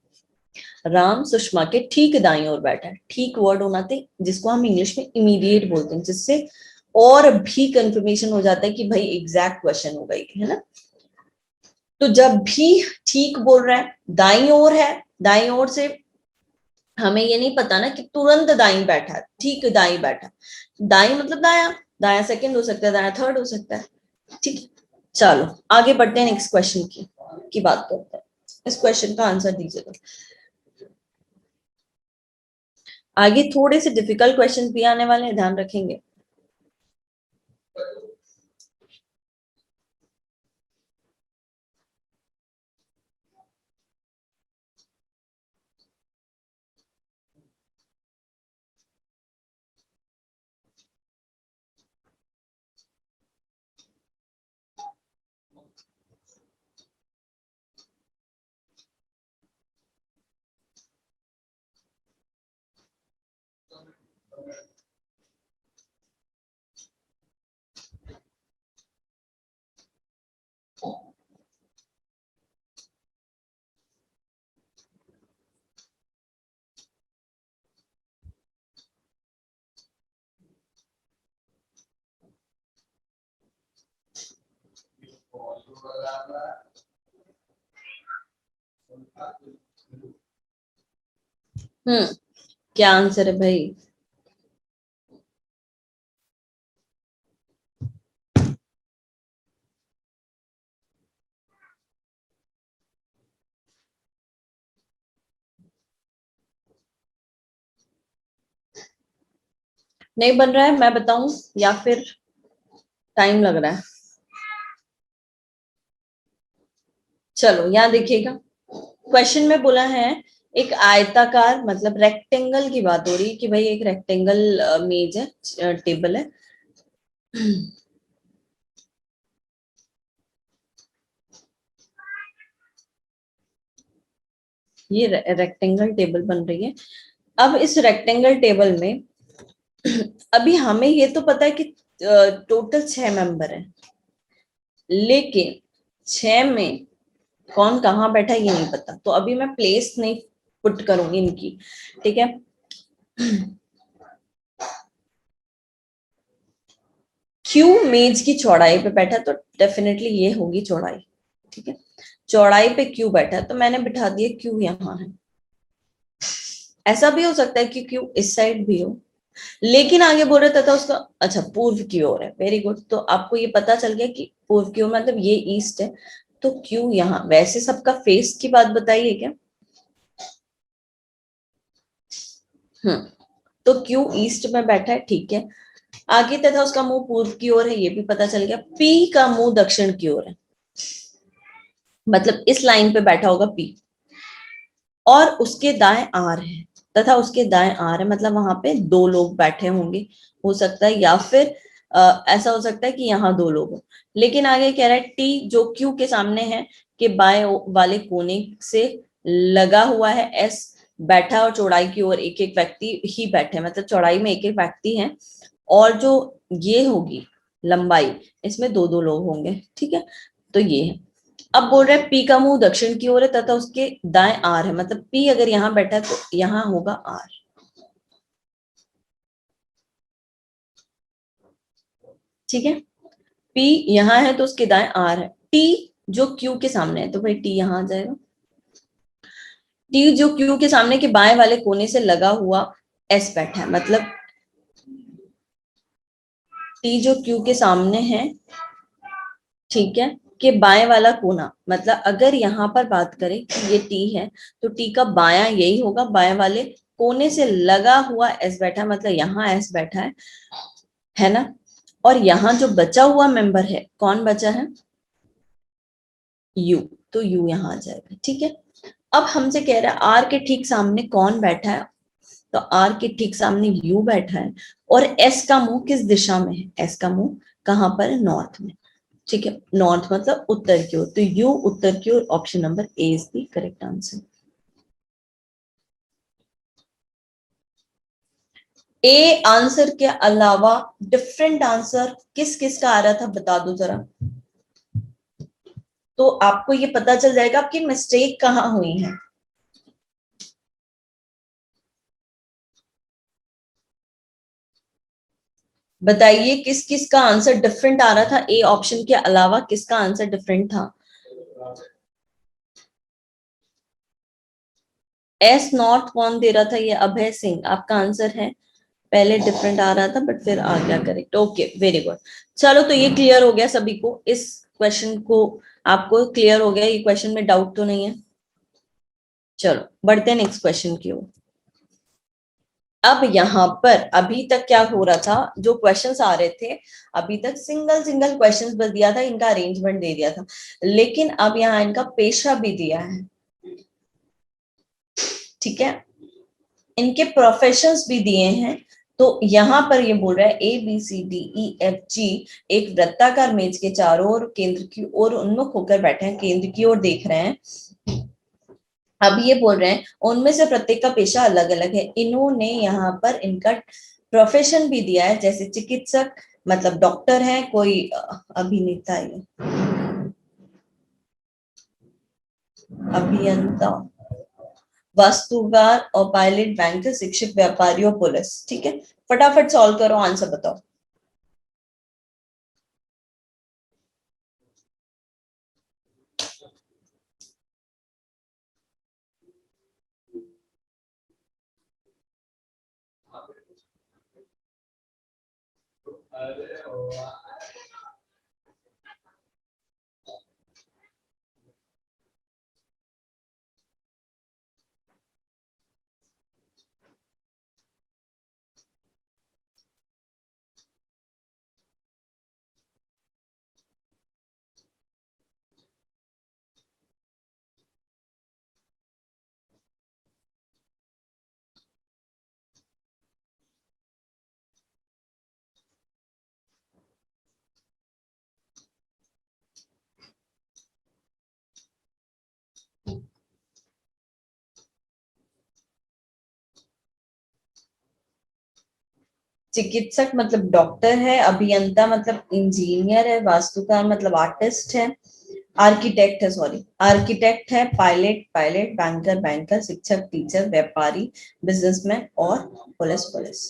राम सुषमा के ठीक दाईं ओर बैठा है, ठीक वर्ड होना था, जिसको हम इंग्लिश में इमीडिएट बोलते हैं, जिससे और भी कंफर्मेशन हो जाता है कि भाई एग्जैक्ट क्वेश्चन होगा ये, है ना। तो जब भी ठीक बोल रहा है, दाईं ओर है, दाईं ओर से हमें ये नहीं पता ना कि तुरंत दाईं बैठा है, ठीक दाईं बैठा। दाईं मतलब दाया, दाया सेकंड हो सकता है, दाया थर्ड हो सकता है, ठीक है। चलो आगे बढ़ते हैं, नेक्स्ट क्वेश्चन की बात करते हैं। इस क्वेश्चन का आंसर दीजिएगा। आगे थोड़े से डिफिकल्ट क्वेश्चन भी आने वाले हैं, ध्यान रखेंगे। क्या आंसर है भाई? नहीं बन रहा है, मैं बताऊं या फिर टाइम लग रहा है? चलो यहाँ देखिएगा, क्वेश्चन में बोला है एक आयताकार मतलब रेक्टेंगल की बात हो रही है कि भाई एक रेक्टेंगल मेज है, टेबल है। ये रेक्टेंगल टेबल बन रही है। अब इस रेक्टेंगल टेबल में अभी हमें ये तो पता है कि टोटल 6 मेंबर हैं, लेकिन 6 में कौन कहाँ बैठा ये नहीं पता, तो अभी मैं प्लेस नहीं पुट करूंगी इनकी, ठीक है। क्यू मेज की चौड़ाई पे बैठा तो डेफिनेटली ये होगी चौड़ाई, ठीक है। चौड़ाई पे क्यू बैठा तो मैंने बिठा दिया क्यू यहाँ है। ऐसा भी हो सकता है कि क्यू इस साइड भी हो, लेकिन आगे बोल रहा था उसका अच्छा पूर्व की ओर है। वेरी गुड, तो आपको ये पता चल गया कि पूर्व की ओर मतलब ये ईस्ट है, तो क्यू यहाँ। वैसे सबका फेस की बात बताइए क्या? तो क्यू ईस्ट में बैठा है, ठीक है। आगे तथा उसका मुंह पूर्व की ओर है, ये भी पता चल गया। पी का मुंह दक्षिण की ओर है, मतलब इस लाइन पे बैठा होगा पी, और उसके दाएं आर है, तथा उसके दाएं आर है, मतलब वहां पे 2 लोग बैठे होंगे, हो सकता है। या फिर ऐसा हो सकता है कि यहाँ 2 लोग हो। लेकिन आगे कह रहा है टी जो क्यू के सामने है के बाएं वाले कोने से लगा हुआ है, एस बैठा और चौड़ाई की ओर एक एक व्यक्ति ही बैठे, मतलब चौड़ाई में एक एक व्यक्ति है, और जो ये होगी लंबाई, इसमें 2 2 लोग होंगे, ठीक है। तो ये है। अब बोल रहे हैं पी का मुंह दक्षिण की ओर है तथा उसके दाएं आर है, मतलब पी अगर यहाँ बैठा है तो यहाँ होगा आर, ठीक है। पी यहाँ है तो उसके दाएं आर है। टी जो क्यू के सामने है तो भाई टी यहाँ आ जाएगा। टी जो क्यू के सामने के बाएं वाले कोने से लगा हुआ एस बैठा है, मतलब टी जो क्यू के सामने है, ठीक है, कि बाएं वाला कोना, मतलब अगर यहाँ पर बात करें कि ये टी है तो टी का बायां यही होगा, बाएं वाले कोने से लगा हुआ एस बैठा है, मतलब यहाँ एस बैठा है ना। और यहाँ जो बचा हुआ मेंबर है, कौन बचा है? यू, तो यू यहाँ आ जाएगा, ठीक है। अब हमसे कह रहा है आर के ठीक सामने कौन बैठा है, तो आर के ठीक सामने यू बैठा है, और एस का मुंह किस दिशा में है? एस का मुंह कहाँ पर है? नॉर्थ में, ठीक है। नॉर्थ मतलब उत्तर की ओर, तो यू उत्तर की ओर, option number A is the correct answer. A answer के अलावा डिफरेंट आंसर किस किस का आ रहा था बता दो जरा, तो आपको ये पता चल जाएगा आपकी मिस्टेक कहाँ हुई है। बताइए किस किस का आंसर डिफरेंट आ रहा था, ए ऑप्शन के अलावा किसका आंसर डिफरेंट था? एस नॉट कौन दे रहा था? ये अभय सिंह आपका आंसर है। पहले डिफरेंट आ रहा था बट फिर आ गया करेक्ट, ओके वेरी गुड। चलो तो ये क्लियर हो गया सभी को, इस क्वेश्चन को आपको क्लियर हो गया, ये क्वेश्चन में डाउट तो नहीं है। चलो बढ़ते हैं नेक्स्ट क्वेश्चन की ओर। अब यहाँ पर अभी तक क्या हो रहा था, जो क्वेश्चंस आ रहे थे अभी तक सिंगल सिंगल क्वेश्चंस बस दिया था, इनका अरेंजमेंट दे दिया था, लेकिन अब यहाँ इनका पेशा भी दिया है, ठीक है। इनके प्रोफेशंस भी दिए हैं। तो यहाँ पर ये बोल रहा है A B C D E F G एक वृत्ताकार मेज के चारों ओर केंद्र की ओर उन्मुख होकर बैठे हैं, केंद्र की ओर देख रहे हैं। अब ये बोल रहे हैं उनमें से प्रत्येक का पेशा अलग अलग है। इन्होंने यहाँ पर इनका प्रोफेशन भी दिया है, जैसे चिकित्सक मतलब डॉक्टर है, कोई अभिनेता है, अभियंता, वास्तुकार और पायलट, बैंक, शिक्षक, व्यापारी और पुलिस, ठीक है। फटाफट सॉल्व करो, आंसर बताओ। चिकित्सक मतलब डॉक्टर है, अभियंता मतलब इंजीनियर है, वास्तुकार मतलब आर्टिस्ट है, आर्किटेक्ट है, सॉरी आर्किटेक्ट है, पायलट पायलट, बैंकर बैंकर, शिक्षक टीचर, व्यापारी बिजनेसमैन और पुलिस पुलिस।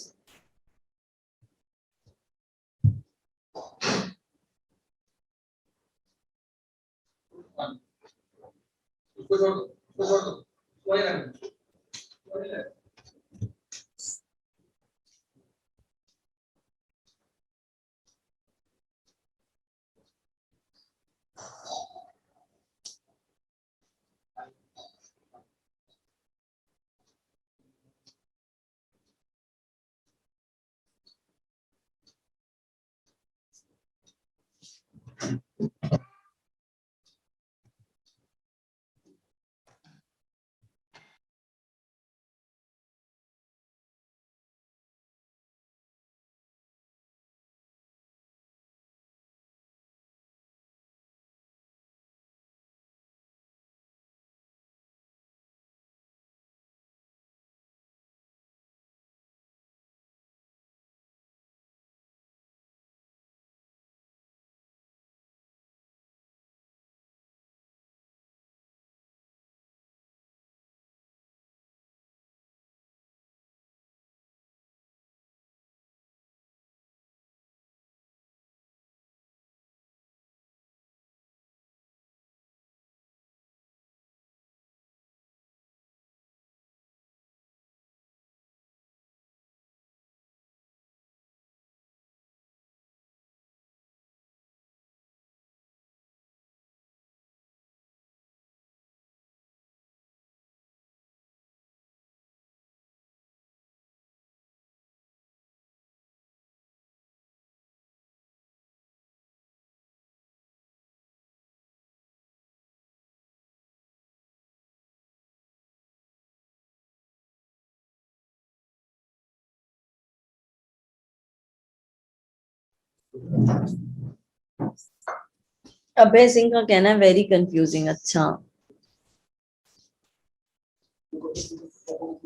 अभय सिंह का कहना है वेरी कंफ्यूजिंग। अच्छा,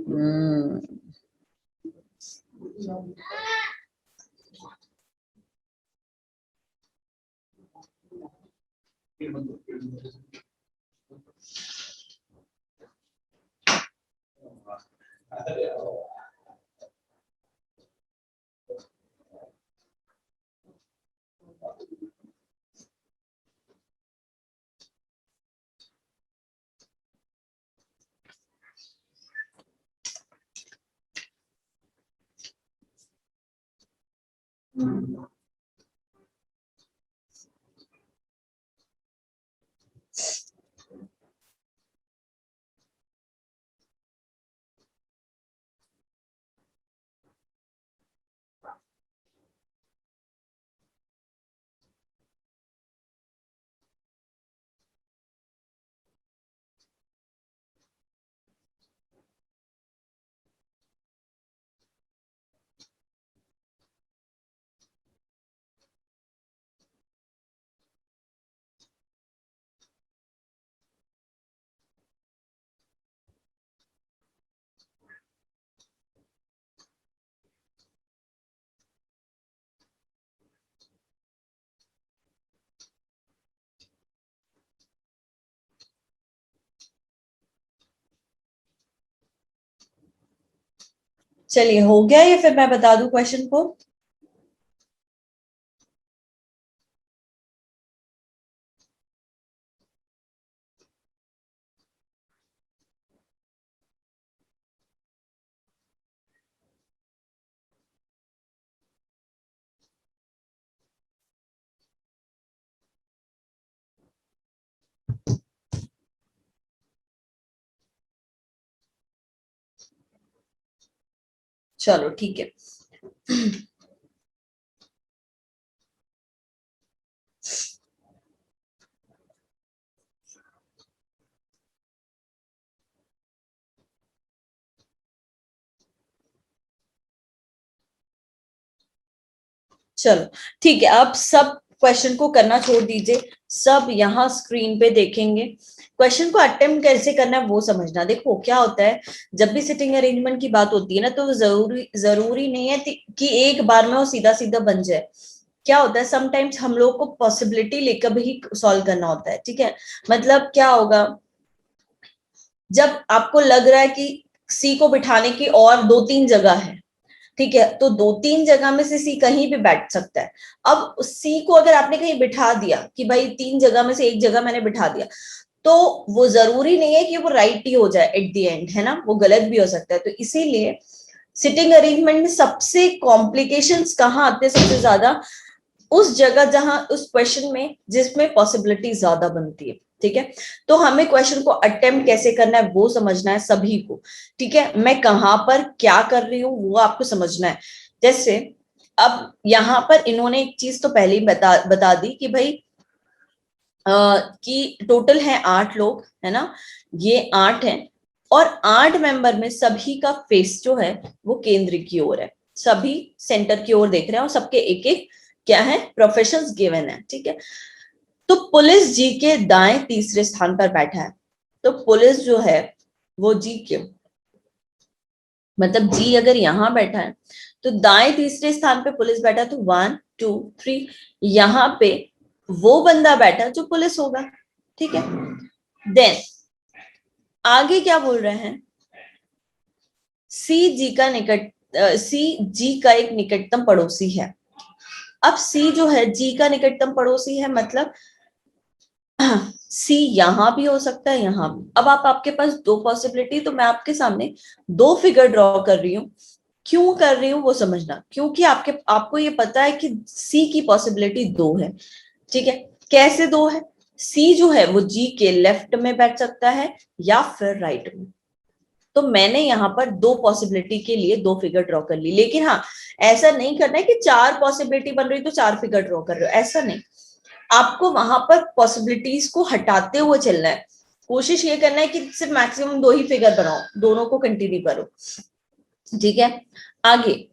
हम्म, चलिए हो गया ये, फिर मैं बता दूं क्वेश्चन को। चलो ठीक है। चलो ठीक है, अब सब क्वेश्चन को करना छोड़ दीजिए, सब यहाँ स्क्रीन पे देखेंगे। क्वेश्चन को अटेम्प्ट कैसे करना है वो समझना। देखो क्या होता है, जब भी सिटिंग अरेंजमेंट की बात होती है ना, तो जरूरी नहीं है कि एक बार में वो सीधा सीधा बन जाए। क्या होता है, समटाइम्स हम लोग को पॉसिबिलिटी लेकर भी सॉल्व करना होता है, ठीक है। मतलब क्या होगा, जब आपको लग रहा है कि सी को बिठाने की और 2-3 जगह है, ठीक है, तो 2-3 जगह में से सी कहीं भी बैठ सकता है। अब सी को अगर आपने कहीं बिठा दिया कि भाई 3 जगह में से एक जगह मैंने बिठा दिया, तो वो जरूरी नहीं है कि वो राइट ही हो जाए एट द एंड, है ना, वो गलत भी हो सकता है। तो इसीलिए सिटिंग अरेंजमेंट में सबसे कॉम्प्लिकेशंस कहाँ आते हैं सबसे ज्यादा, उस जगह जहां उस क्वेश्चन में जिसमें पॉसिबिलिटी ज्यादा बनती है, ठीक है। तो हमें क्वेश्चन को अटेम्प्ट कैसे करना है वो समझना है सभी को, ठीक है। मैं कहां पर क्या कर रही हूँ वो आपको समझना है। जैसे अब यहां पर इन्होंने एक चीज तो पहले ही बता दी कि भाई कि टोटल है 8 लोग, है ना, ये 8 हैं, और 8 मेंबर में सभी का फेस जो है वो केंद्र की ओर है, सभी सेंटर की ओर देख रहे हैं, और सबके एक एक क्या है, प्रोफेशंस गिवन है, ठीक है। तो पुलिस जी के दाएं तीसरे स्थान पर बैठा है, तो पुलिस जो है वो जी के, मतलब जी अगर यहां बैठा है तो दाएं तीसरे स्थान पे पुलिस बैठा, तो 1 2 3 यहां पे वो बंदा बैठा जो पुलिस होगा, ठीक है। देन आगे क्या बोल रहे हैं, सी जी का एक निकटतम पड़ोसी है। अब सी जो है जी का निकटतम पड़ोसी है, मतलब सी यहां भी हो सकता है, यहां भी। अब आपके पास 2 पॉसिबिलिटी, तो मैं आपके सामने 2 फिगर ड्रॉ कर रही हूँ। क्यों कर रही हूँ वो समझना, क्योंकि आपको ये पता है कि सी की पॉसिबिलिटी 2 है, ठीक है। कैसे 2 है, सी जो है वो जी के लेफ्ट में बैठ सकता है या फिर राइट में। तो मैंने यहाँ पर 2 पॉसिबिलिटी के लिए 2 फिगर ड्रॉ कर ली। लेकिन हाँ, ऐसा नहीं करना है कि 4 पॉसिबिलिटी बन रही तो 4 फिगर ड्रॉ कर रहे हो, ऐसा नहीं। आपको वहां पर पॉसिबिलिटीज को हटाते हुए चलना है। कोशिश ये करना है कि सिर्फ मैक्सिमम 2 ही फिगर बनाओ, दोनों को कंटिन्यू करो, ठीक है। आगे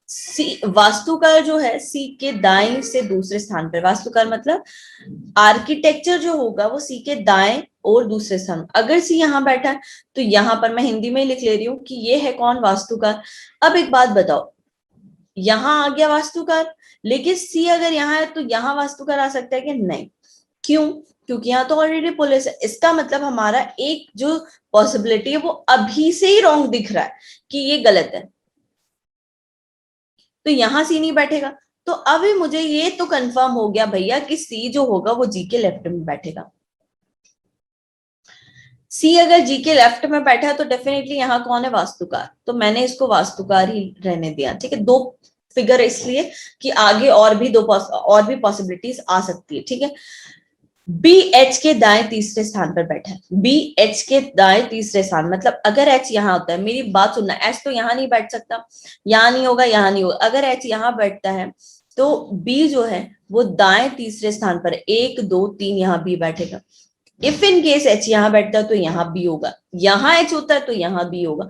सी वास्तुकार जो है सी के दाएं से दूसरे स्थान पर, वास्तुकार मतलब आर्किटेक्चर जो होगा वो सी के दाएं और दूसरे स्थान। अगर सी यहां बैठा है तो यहां पर मैं हिंदी में ही लिख ले रही हूँ कि ये है कौन, वास्तुकार। अब एक बात बताओ, यहां आ गया वास्तुकार, लेकिन सी अगर यहाँ है तो यहाँ वास्तुकार आ सकता है कि नहीं? क्यों? क्योंकि यहाँ तो ऑलरेडी पुलिस है। इसका मतलब हमारा एक जो पॉसिबिलिटी है वो अभी से ही रॉन्ग दिख रहा है कि ये गलत है, तो यहां सी नहीं बैठेगा। तो अभी मुझे ये तो कंफर्म हो गया भैया कि सी जो होगा वो जी के लेफ्ट में बैठेगा। सी अगर जी के लेफ्ट में बैठा है तो डेफिनेटली यहाँ कौन है, वास्तुकार। तो मैंने इसको वास्तुकार ही रहने दिया, ठीक है। 2 फिगर इसलिए कि आगे और भी पॉसिबिलिटीज आ सकती है, ठीक है। बी एच के दाएं तीसरे स्थान पर बैठा है, बी एच के दाएं तीसरे स्थान, मतलब अगर एच यहाँ होता है, मेरी बात सुनना, एच तो यहाँ नहीं बैठ सकता, यहाँ नहीं होगा, यहाँ नहीं होगा। अगर एच यहाँ बैठता है तो बी जो है वो दाएं तीसरे स्थान पर 1 2 3 यहाँ बी बैठेगा। इफ इन केस एच यहाँ बैठता है तो यहाँ बी होगा, यहाँ एच होता है तो यहाँ बी होगा।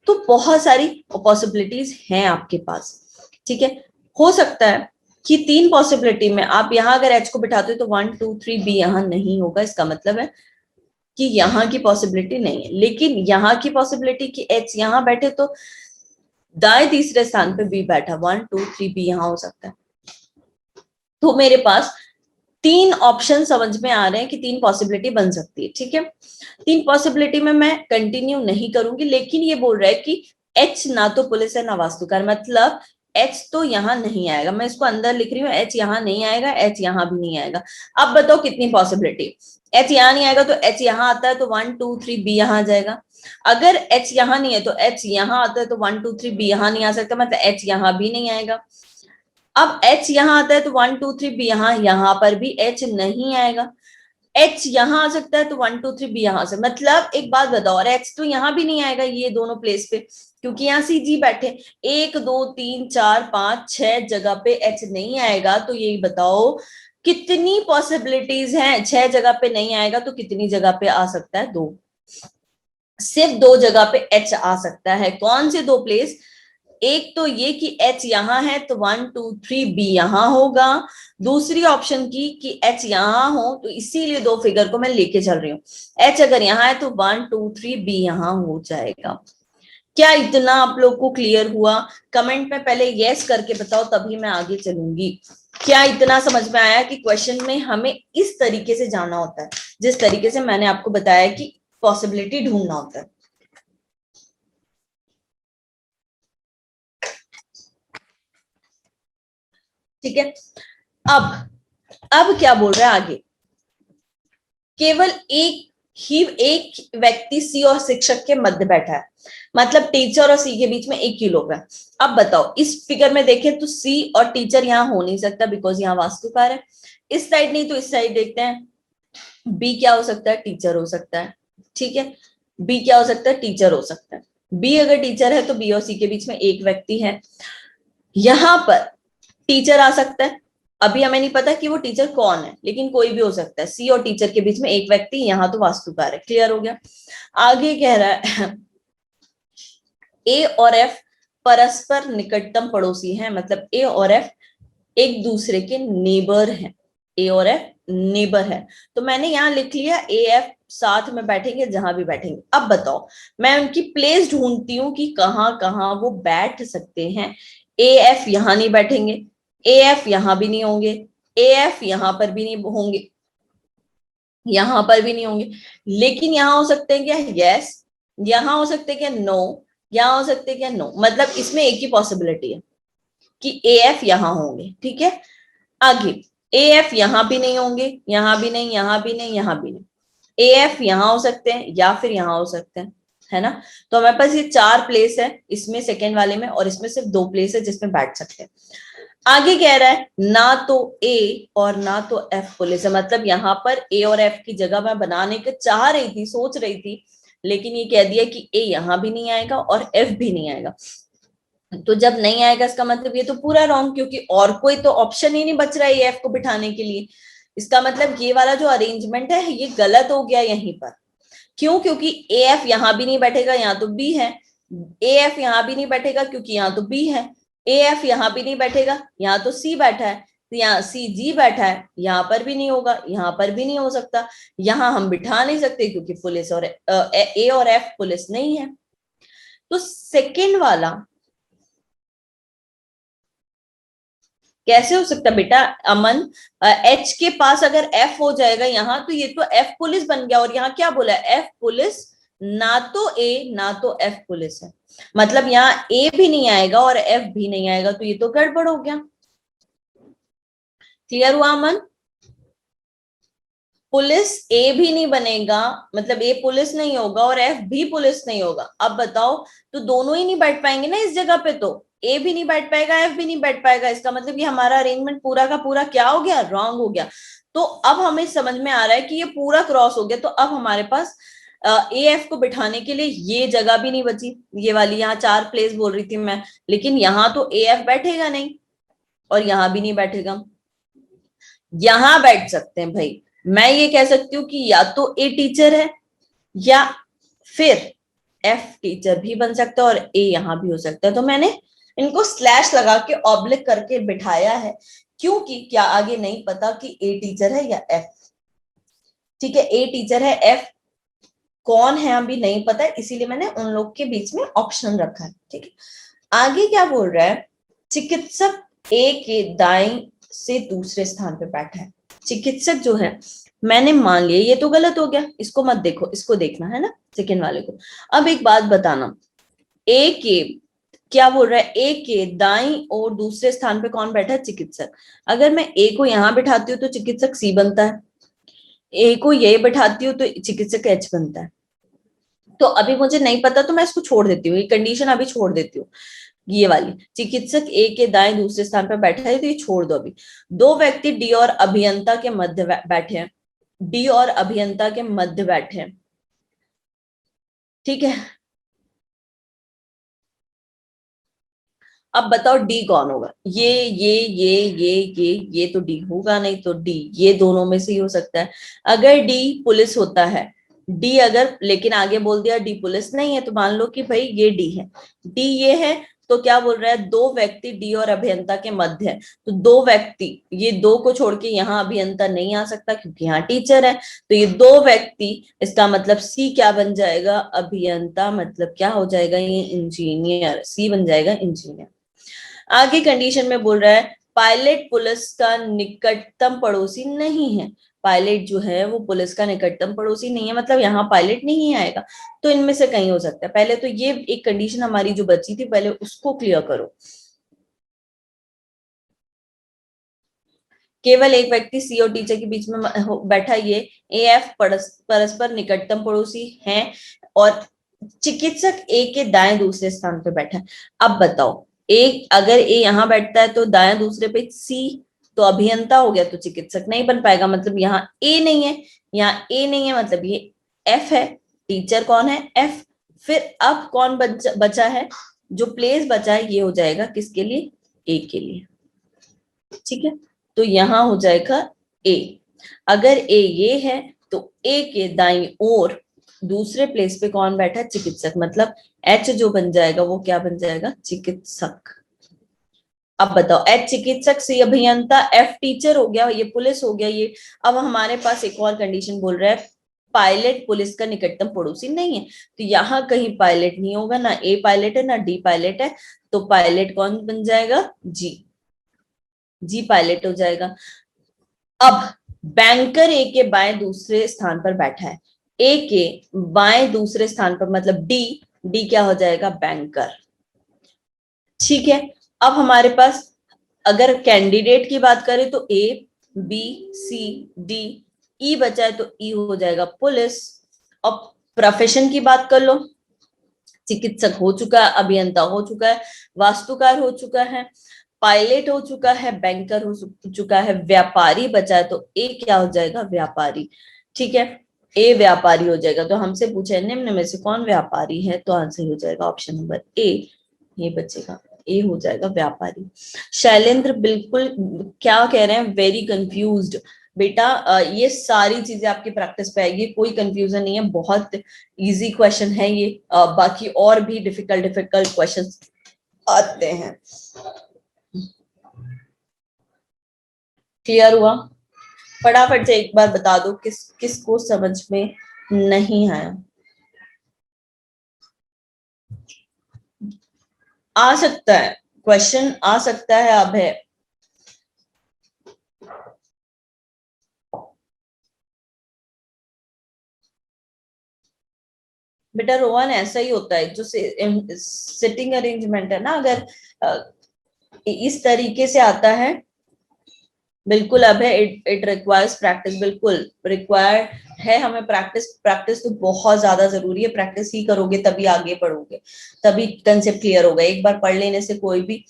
तो बहुत सारी पॉसिबिलिटीज हैं आपके पास, ठीक है। हो सकता है कि 3 पॉसिबिलिटी में आप यहाँ अगर एच को बिठाते हो तो 1 2 3 बी यहाँ नहीं होगा, इसका मतलब है कि यहाँ की पॉसिबिलिटी नहीं है। लेकिन यहाँ की पॉसिबिलिटी कि एच यहाँ बैठे तो दाएं तीसरे स्थान पे बी बैठा, 1 2 3 बी यहाँ हो सकता है। तो मेरे पास 3 ऑप्शन समझ में आ रहे हैं कि 3 पॉसिबिलिटी बन सकती है, ठीक है। 3 पॉसिबिलिटी में मैं कंटिन्यू नहीं करूंगी, लेकिन ये बोल रहा है कि एच ना तो पुलिस है ना वास्तुकार, मतलब एच तो यहाँ नहीं आएगा। मैं इसको अंदर लिख रही हूँ, एच यहाँ नहीं आएगा, एच यहाँ भी नहीं आएगा। अब बताओ कितनी पॉसिबिलिटी, एच यहाँ नहीं आएगा तो एच यहाँ आता है तो 1 2 3 बी यहाँ आ जाएगा। अगर एच यहाँ नहीं है तो एच यहाँ आता है तो 1 2 3 बी यहाँ नहीं आ सकता, मतलब एच यहाँ भी नहीं आएगा। अब एच यहाँ आता है तो 1 2 3 बी यहाँ पर भी एच नहीं आएगा। H यहाँ आ सकता है तो 1 2 3 B यहाँ से, मतलब एक बात बताओ, और H तो यहाँ भी नहीं आएगा ये दोनों प्लेस पे, क्योंकि यहाँ CG बैठे, 1 2 3 4 5 6 जगह पे H नहीं आएगा, तो यही बताओ कितनी पॉसिबिलिटीज हैं, 6 जगह पे नहीं आएगा तो कितनी जगह पे आ सकता है, 2, सिर्फ 2 जगह पे H आ सकता है। कौन से 2 प्लेस? एक तो ये कि H यहाँ है तो 1 2 3 B यहाँ होगा, दूसरी ऑप्शन की कि H यहाँ हो, तो इसीलिए 2 फिगर को मैं लेके चल रही हूँ। H अगर यहाँ है तो 1 2 3 B यहाँ हो जाएगा। क्या इतना आप लोग को क्लियर हुआ? कमेंट में पहले यस करके बताओ, तभी मैं आगे चलूंगी। क्या इतना समझ में आया कि क्वेश्चन में हमें इस तरीके से जाना होता है, जिस तरीके से मैंने आपको बताया कि पॉसिबिलिटी ढूंढना होता है। ठीक है, अब क्या बोल रहा है आगे? केवल एक व्यक्ति सी और शिक्षक के मध्य बैठा है, मतलब टीचर और सी के बीच में 1 ही लोग है। अब बताओ, इस फिगर में देखें तो सी और टीचर यहाँ हो नहीं सकता, बिकॉज यहाँ वास्तुकार है। इस साइड नहीं तो इस साइड देखते हैं, बी क्या हो सकता है? टीचर हो सकता है। ठीक है, बी क्या हो सकता है? टीचर हो सकता है। बी अगर टीचर है तो बी और सी के बीच में एक व्यक्ति है। यहां पर टीचर आ सकता है, अभी हमें नहीं पता कि वो टीचर कौन है, लेकिन कोई भी हो सकता है। सी और टीचर के बीच में एक व्यक्ति, यहां तो वास्तुकार है। क्लियर हो गया? आगे कह रहा है ए और एफ परस्पर निकटतम पड़ोसी हैं, मतलब ए और एफ एक दूसरे के नेबर हैं। ए और एफ नेबर है, तो मैंने यहां लिख लिया ए एफ साथ में बैठेंगे जहां भी बैठेंगे। अब बताओ, मैं उनकी प्लेस ढूंढती हूँ कि कहां कहां वो बैठ सकते हैं। ए एफ यहां नहीं बैठेंगे, ए एफ यहां भी नहीं होंगे, ए एफ यहां पर भी नहीं होंगे, यहां पर भी नहीं होंगे, लेकिन यहां हो सकते हैं क्या? यस। यहां हो सकते हैं क्या? नो। यहां हो सकते हैं क्या? नो। मतलब इसमें एक ही पॉसिबिलिटी है कि ए एफ यहां होंगे। ठीक है, आगे ए एफ यहां भी नहीं होंगे, यहां भी नहीं, यहां भी नहीं, यहां भी नहीं। ए एफ यहां हो सकते हैं या फिर यहां हो सकते हैं, है ना? तो हमारे पास ये 4 प्लेस है, इसमें सेकेंड वाले में, और इसमें सिर्फ 2 प्लेस है जिसमें बैठ सकते हैं। आगे कह रहा है ना तो ए और ना तो एफ पुलिस है, मतलब यहाँ पर ए और एफ की जगह मैं बनाने के चाह रही थी, सोच रही थी, लेकिन ये कह दिया कि ए यहां भी नहीं आएगा और एफ भी नहीं आएगा। तो जब नहीं आएगा इसका मतलब ये तो पूरा रॉन्ग, क्योंकि और कोई तो ऑप्शन ही नहीं बच रहा है एफ को बिठाने के लिए। इसका मतलब ये वाला जो अरेंजमेंट है ये गलत हो गया यहीं पर। क्यों? क्योंकि ए एफ यहां भी नहीं बैठेगा, यहाँ तो बी है। ए एफ यहां भी नहीं बैठेगा क्योंकि यहाँ तो बी है। ए एफ यहां भी नहीं बैठेगा, यहाँ तो सी बैठा है, तो यहाँ सी जी बैठा है, यहाँ पर भी नहीं होगा, यहाँ पर भी नहीं हो सकता, यहाँ हम बिठा नहीं सकते क्योंकि पुलिस और ए और एफ पुलिस नहीं है। तो सेकेंड वाला कैसे हो सकता बेटा अमन? एच के पास अगर एफ हो जाएगा यहाँ, तो ये तो एफ पुलिस बन गया, और यहाँ क्या बोला है? एफ पुलिस, ना तो ए ना तो एफ पुलिस है, मतलब यहाँ ए भी नहीं आएगा और एफ भी नहीं आएगा, तो ये तो गड़बड़ हो गया। क्लियर हुआ अमन? पुलिस ए भी नहीं बनेगा, मतलब ए पुलिस नहीं होगा और एफ भी पुलिस नहीं होगा। अब बताओ, तो दोनों ही नहीं बैठ पाएंगे ना इस जगह पे, तो ए भी नहीं बैठ पाएगा, एफ भी नहीं बैठ पाएगा, इसका मतलब ये हमारा अरेंजमेंट पूरा का पूरा क्या हो गया? रॉन्ग हो गया। तो अब हमें समझ में आ रहा है कि ये पूरा क्रॉस हो गया, तो अब हमारे पास ए एफ को बिठाने के लिए ये जगह भी नहीं बची, ये वाली यहाँ 4 प्लेस बोल रही थी मैं, लेकिन यहाँ तो ए एफ बैठेगा नहीं और यहाँ भी नहीं बैठेगा। यहां बैठ सकते हैं भाई, मैं ये कह सकती हूँ कि या तो ए टीचर है या फिर एफ टीचर भी बन सकता है और ए यहां भी हो सकता है। तो मैंने इनको स्लैश लगा के ऑब्लिक करके बिठाया है, क्योंकि क्या आगे नहीं पता कि ए टीचर है या एफ। ठीक है, ए टीचर है, एफ कौन है अभी नहीं पता है, इसीलिए मैंने उन लोग के बीच में ऑप्शन रखा है। ठीक है, आगे क्या बोल रहा है? चिकित्सक ए के दाएं से दूसरे स्थान पे बैठा है। चिकित्सक जो है, मैंने मान लिया ये तो गलत हो गया, इसको मत देखो, इसको देखना है ना सेकेंड वाले को। अब एक बात बताना, ए के क्या बोल रहा है? ए के दाईं और दूसरे स्थान पे कौन बैठा है? चिकित्सक। अगर मैं ए को यहां बिठाती हूँ तो चिकित्सक सी बनता है, ए को ये बिठाती हूँ तो चिकित्सक एच बनता है। तो अभी मुझे नहीं पता तो मैं इसको छोड़ देती हूँ, ये कंडीशन अभी छोड़ देती हूँ, ये वाली चिकित्सक ए के दाएं दूसरे स्थान पर बैठा है तो ये छोड़ दो। अभी 2 व्यक्ति डी और अभियंता के मध्य बैठे हैं, डी और अभियंता के मध्य बैठे हैं, ठीक है। अब बताओ डी कौन होगा? ये तो डी होगा नहीं, तो डी ये दोनों में से ही हो सकता है। अगर डी पुलिस होता है, डी अगर, लेकिन आगे बोल दिया डी पुलिस नहीं है, तो मान लो कि भाई ये डी है, डी ये है, तो क्या बोल रहा है, दो व्यक्ति डी और अभियंता के मध्य है, तो दो व्यक्ति, ये दो को छोड़ के यहाँ अभियंता नहीं आ सकता क्योंकि यहाँ टीचर है, तो ये दो व्यक्ति, इसका मतलब सी क्या बन जाएगा, अभियंता, मतलब क्या हो जाएगा, ये इंजीनियर, सी बन जाएगा इंजीनियर। आगे कंडीशन में बोल रहा है पायलट पुलिस का निकटतम पड़ोसी नहीं है, पायलट जो है वो पुलिस का निकटतम पड़ोसी नहीं है, मतलब यहाँ पायलट नहीं आएगा, तो इनमें से कहीं हो सकता है। पहले तो ये एक कंडीशन हमारी जो बची थी, पहले उसको क्लियर करो। केवल एक व्यक्ति सी और टीचर के बीच में बैठा, ये एएफ परस्पर निकटतम पड़ोसी हैं, और चिकित्सक ए के दाएं दूसरे स्थान पे बैठा है। अब बताओ, एक अगर ए यहाँ बैठता है तो दाएं दूसरे पे सी, तो अभियंता हो गया, तो चिकित्सक नहीं बन पाएगा, मतलब यहाँ ए नहीं है, यहाँ ए नहीं है, मतलब ये एफ है, टीचर कौन है, एफ। फिर अब कौन बचा है, जो प्लेस बचा है ये हो जाएगा किसके लिए, ए के लिए, ठीक है। तो यहाँ हो जाएगा ए, अगर ए ये है तो ए के दाईं ओर दूसरे प्लेस पे कौन बैठा है, चिकित्सक, मतलब एच जो बन जाएगा वो क्या बन जाएगा, चिकित्सक। अब बताओ, एच चिकित्सक, सी अभियंता, एफ टीचर हो गया, ये पुलिस हो गया ये। अब हमारे पास एक और कंडीशन बोल रहा है पायलट पुलिस का निकटतम पड़ोसी नहीं है, तो यहाँ कहीं पायलट नहीं होगा, ना ए पायलट है ना डी पायलट है, तो पायलट कौन बन जाएगा, जी, जी पायलट हो जाएगा। अब बैंकर ए के बाएं दूसरे स्थान पर बैठा है, ए के बाएं दूसरे स्थान पर, मतलब डी, डी क्या हो जाएगा, बैंकर, ठीक है। अब हमारे पास अगर कैंडिडेट की बात करें तो ए बी सी डी, ई बचा है तो ई हो जाएगा पुलिस। अब प्रोफेशन की बात कर लो, चिकित्सक हो चुका है, अभियंता हो चुका है, वास्तुकार हो चुका है, पायलट हो चुका है, बैंकर हो चुका है, व्यापारी बचा है, तो ए क्या हो जाएगा, व्यापारी, ठीक है, ए व्यापारी हो जाएगा। तो हमसे पूछा है निम्न में से कौन व्यापारी है, तो आंसर हो जाएगा ऑप्शन नंबर ए, ये बचेगा, ए हो जाएगा व्यापारी। शैलेंद्र बिल्कुल क्या कह रहे हैं, वेरी कंफ्यूज्ड बेटा, ये सारी चीजें आपकी प्रैक्टिस पे आएगी, कोई कंफ्यूजन नहीं है, बहुत इजी क्वेश्चन है ये, बाकी और भी डिफिकल्ट क्वेश्चन आते हैं। क्लियर हुआ? फटाफट से एक बार बता दो किसको समझ में नहीं आया। आ सकता है क्वेश्चन, आ सकता है, अब है। बेटा रोहन, ऐसा ही होता है, जो सिटिंग अरेंजमेंट है ना, अगर इस तरीके से आता है, बिल्कुल अब है, इट रिक्वायर्स प्रैक्टिस, बिल्कुल रिक्वायर है हमें प्रैक्टिस, प्रैक्टिस तो बहुत ज्यादा जरूरी है, प्रैक्टिस ही करोगे तभी आगे पढ़ोगे, तभी कंसेप्ट क्लियर होगा। एक बार पढ़ लेने से कोई भी,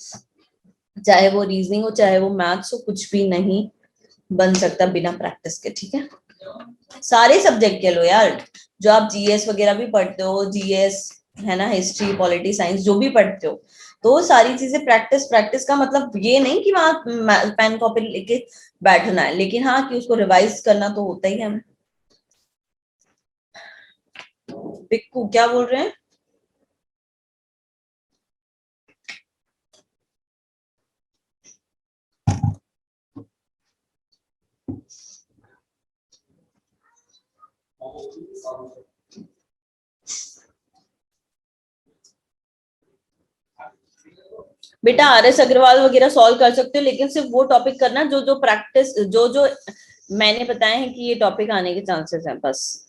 चाहे वो रीजनिंग हो चाहे वो मैथ्स हो, कुछ भी नहीं बन सकता बिना प्रैक्टिस के, ठीक है। सारे सब्जेक्ट के लो यार, जो आप जीएस वगैरह भी पढ़ते हो, जीएस है ना, हिस्ट्री पॉलिटी साइंस जो भी पढ़ते हो, तो सारी चीजें प्रैक्टिस, प्रैक्टिस का मतलब ये नहीं कि वहां पेन कॉपी लेके बैठना है, लेकिन हाँ कि उसको रिवाइज करना तो होता ही है हमें। बिक्कू क्या बोल रहे हैं? बेटा आर एस अग्रवाल वगैरह सॉल्व कर सकते हो, लेकिन सिर्फ वो टॉपिक करना जो जो प्रैक्टिस, जो जो मैंने बताया है कि ये टॉपिक आने के चांसेस हैं, बस।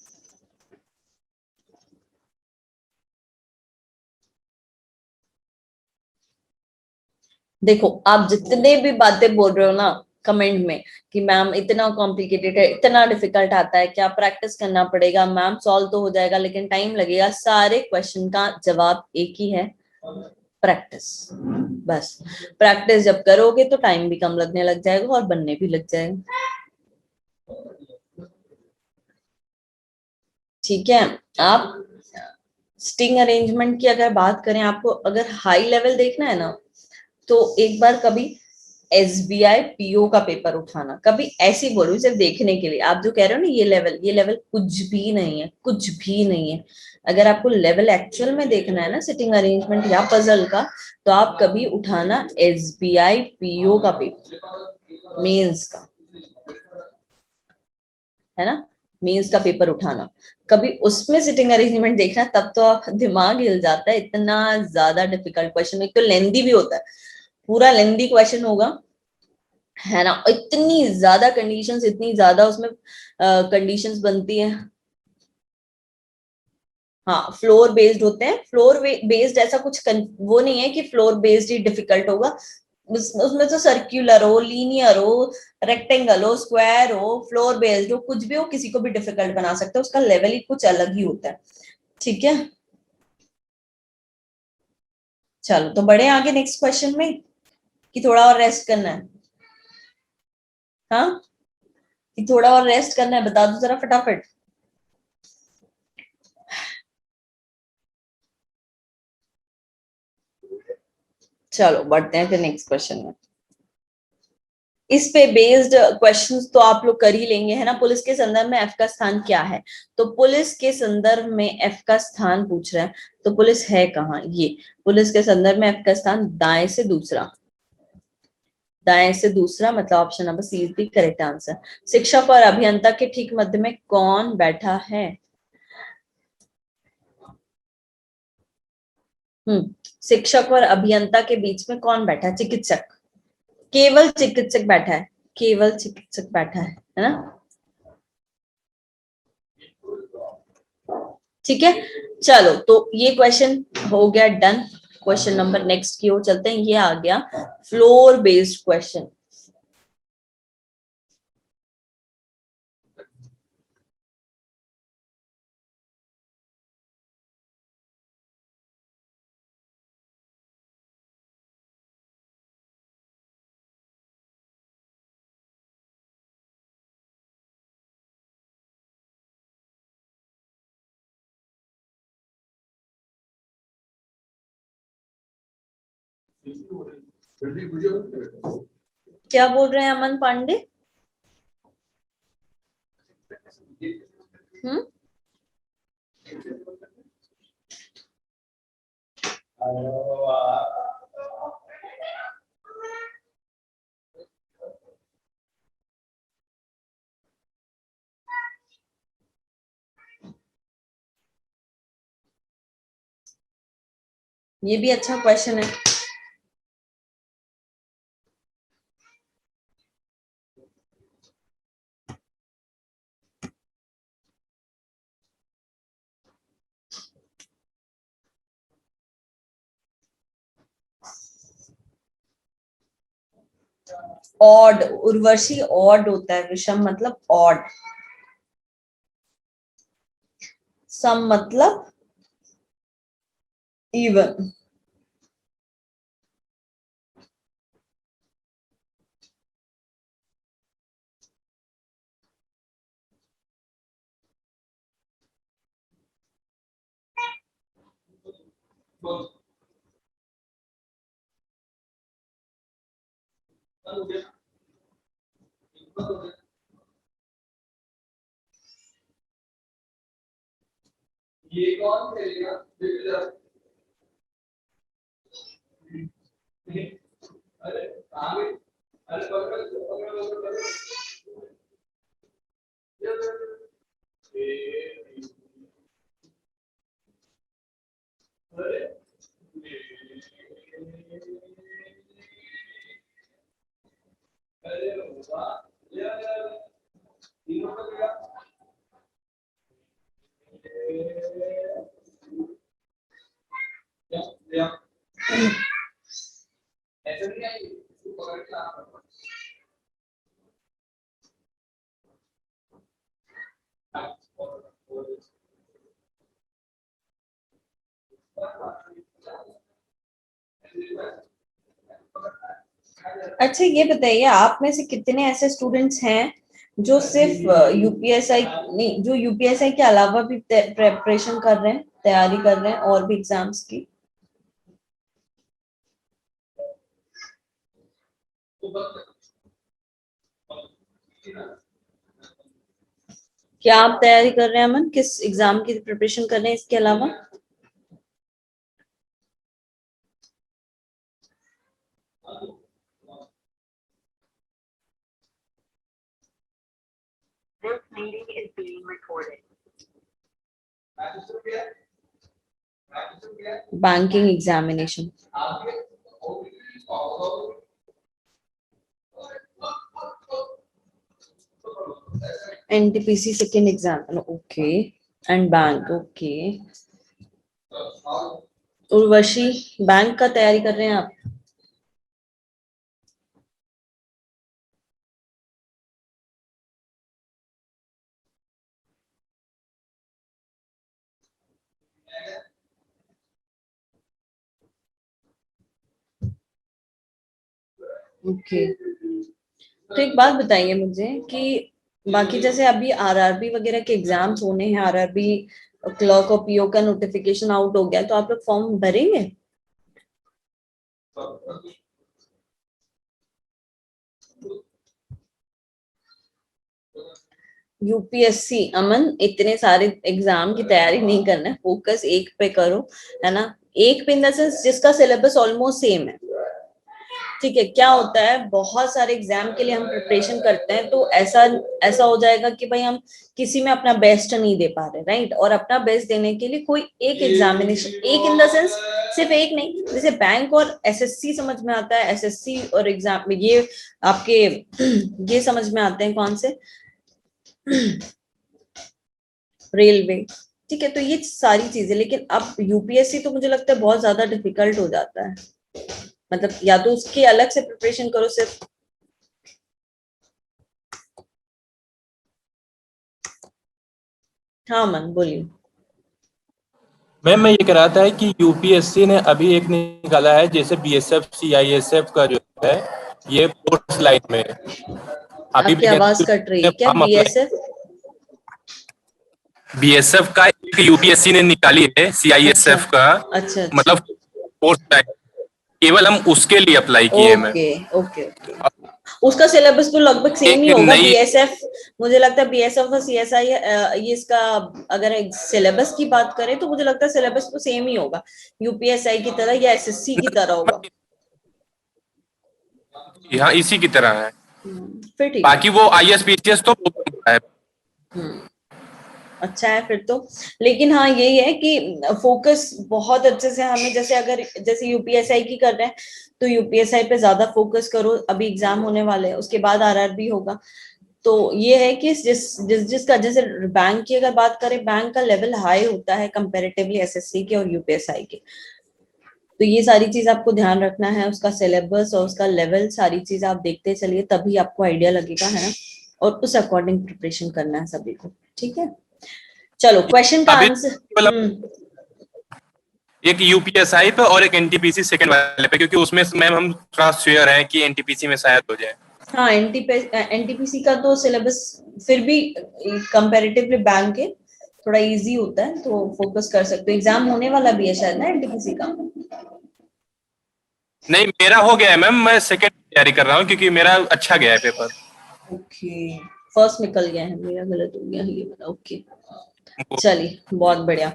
देखो आप जितने भी बातें बोल रहे हो ना कमेंट में कि मैम इतना कॉम्प्लिकेटेड है, इतना डिफिकल्ट आता है, क्या प्रैक्टिस करना पड़ेगा, मैम सॉल्व तो हो जाएगा लेकिन टाइम लगेगा, सारे क्वेश्चन का जवाब एक ही है, प्रैक्टिस। बस प्रैक्टिस जब करोगे तो टाइम भी कम लगने लग जाएगा और बनने भी लग जाएगा। ठीक है। आप स्टिंग अरेंजमेंट की अगर बात करें, आपको अगर हाई लेवल देखना है ना, तो एक बार कभी SBI PO का पेपर उठाना, कभी ऐसी बोलूं सिर्फ देखने के लिए। आप जो कह रहे हो ना ये लेवल कुछ भी नहीं है, कुछ भी नहीं है। अगर आपको लेवल एक्चुअल में देखना है ना सिटिंग अरेंजमेंट या पजल का, तो आप कभी उठाना SBI PO का पेपर, मेंस का, है ना, मेंस का पेपर उठाना, कभी उसमें सिटिंग अरेंजमेंट देखना, तब तो आप दिमाग हिल जाता है। इतना ज्यादा डिफिकल्ट क्वेश्चन, एक तो लेंदी भी होता है, पूरा लेंदी क्वेश्चन होगा, है ना, इतनी ज्यादा कंडीशंस, इतनी ज्यादा उसमें कंडीशंस बनती है। हाँ, फ्लोर बेस्ड होते हैं। फ्लोर बेस्ड ऐसा कुछ वो नहीं है कि फ्लोर बेस्ड ही डिफिकल्ट होगा। उसमें तो सर्क्यूलर हो, लीनियर हो, रेक्टेंगल हो, स्क्वायर हो, फ्लोर बेस्ड हो, कुछ भी हो, किसी को भी डिफिकल्ट बना सकते हैं। उसका लेवल ही कुछ अलग ही होता है। ठीक है, चलो तो बढ़े आगे नेक्स्ट क्वेश्चन में, कि थोड़ा और रेस्ट करना है? हाँ, कि थोड़ा और रेस्ट करना है, बता दो जरा फटाफट। चलो बढ़ते हैं फिर नेक्स्ट क्वेश्चन में। इस पे बेस्ड क्वेश्चंस तो आप लोग कर ही लेंगे, है ना। पुलिस के संदर्भ में एफ का स्थान क्या है? तो पुलिस के संदर्भ में एफ का स्थान पूछ रहा है, तो पुलिस है कहाँ? ये पुलिस के संदर्भ में एफ का स्थान दाएं से दूसरा, दाएं से दूसरा, मतलब option number C is the correct answer. शिक्षक और अभियंता के ठीक मध्य में कौन बैठा है? शिक्षक और अभियंता के बीच में कौन बैठा है? चिकित्सक, केवल चिकित्सक बैठा है, केवल चिकित्सक बैठा है ना। ठीक है, चलो तो ये क्वेश्चन हो गया डन। क्वेश्चन नंबर नेक्स्ट की ओर चलते हैं। ये आ गया फ्लोर बेस्ड क्वेश्चन। क्या बोल रहे हैं अमन पांडे? हम्म, ये भी अच्छा क्वेश्चन है। ऑड, उर्वशी ऑड होता है, विषम मतलब ऑड, सम मतलब इवन। ये कौन खेलेगा? अरे आगे, अरे पकड़, ऐसे नहीं आई, पकड़ के अच्छा ये बताइए, आप में से कितने ऐसे स्टूडेंट्स हैं जो सिर्फ यूपीएसआई नहीं, जो यूपीएसआई के अलावा भी प्रेपरेशन कर रहे हैं, तैयारी कर रहे हैं और भी एग्जाम्स की? क्या आप तैयारी कर रहे हैं अमन? किस एग्जाम की प्रिपरेशन कर रहे हैं इसके अलावा? This meeting is being recorded. Banking examination, NTPC second exam, okay, and bank, okay. Urvashi, bank का तैयारी कर रहे हैं आप? ओके, तो एक बात बताइए मुझे कि बाकी जैसे अभी आरआरबी वगैरह के एग्जाम्स होने हैं, आरआरबी क्लर्क और पीओ का नोटिफिकेशन आउट हो गया, तो आप लोग फॉर्म भरेंगे? यूपीएससी, अमन इतने सारे एग्जाम की तैयारी नहीं करना है, फोकस एक पे करो, है ना? एक पे इन द सेंस जिसका सिलेबस ऑलमोस्ट सेम है, ठीक है? क्या होता है, बहुत सारे एग्जाम के लिए हम प्रिपरेशन करते हैं तो ऐसा ऐसा हो जाएगा कि भाई हम किसी में अपना बेस्ट नहीं दे पा रहे, राइट? और अपना बेस्ट देने के लिए कोई एक एग्जामिनेशन, एक इन द सेंस सिर्फ एक नहीं, जैसे बैंक और एसएससी समझ में आता है, एसएससी और एग्जाम ये आपके ये समझ में आते हैं कौन से, रेलवे, ठीक है? तो ये सारी चीजें, लेकिन अब यूपीएससी तो मुझे लगता है बहुत ज्यादा डिफिकल्ट हो जाता है, मतलब या तो उसकी अलग से प्रिपरेशन करो सिर्फ। हाँ मन बोलिए। मैम मैं ये कह रहा था कि यूपीएससी ने अभी एक निकाला है, जैसे बीएसएफ सीआईएसएफ का जो है ये फोर्थ लाइन में अभी आपकी आवाज कट रही है क्या? बीएसएफ का एक यूपीएससी ने निकाली है सीआईएसएफ का, अच्छा, मतलब फोर्थ लाइन, केवल हम उसके लिए अप्लाई किए हैं। Okay okay okay. उसका सिलेबस तो लगभग सेम ही एक होगा, नई बीएसएफ, मुझे लगता है बीएसएफ और सीएसआई ये इसका, अगर सिलेबस की बात करें तो मुझे लगता है सिलेबस तो सेम ही होगा, यूपीएसआई की तरह या एसएससी की तरह होगा। हाँ इसी की तरह है, फिर ठीक है। बाकी वो आईएएस तो है। अच्छा है फिर तो, लेकिन हाँ यही है कि फोकस बहुत अच्छे से हमें, जैसे अगर जैसे यूपीएसआई की कर रहे हैं तो यूपीएसआई पे ज्यादा फोकस करो, अभी एग्जाम होने वाले हैं, उसके बाद आरआरबी होगा। तो ये है कि जिसका जैसे बैंक की अगर बात करें, बैंक का लेवल हाई होता है कंपैरेटिवली एसएससी के और यूपीएसआई के, तो ये सारी चीज आपको ध्यान रखना है, उसका सिलेबस और उसका लेवल, सारी चीज आप देखते चलिए, तभी आपको आइडिया लगेगा, है ना? और उस अकॉर्डिंग प्रिपरेशन करना है सभी को, ठीक है? चलो क्वेश्चन का आंसर, एक यूपीएसआई पे और एक एनटीपीसी सेकंड वाले पे, क्योंकि उसमें मैम हम थोड़ा श्योर है कि एनटीपीसी में शायद हो जाए। हाँ एनटीपीसी का तो सिलेबस फिर भी कंपैरेटिवली बैंक के थोड़ा इजी होता है, तो फोकस कर सकते हो। एग्जाम होने वाला भी है शायद ना एनटीपीसी का? नहीं मेरा हो गया है मैम, मैं सेकंड तैयारी कर रहा हूँ क्योंकि मेरा अच्छा गया है पेपर। ओके, फर्स्ट निकल गया है, मेरा गलत हो गया ये वाला, ओके चलिए बहुत बढ़िया।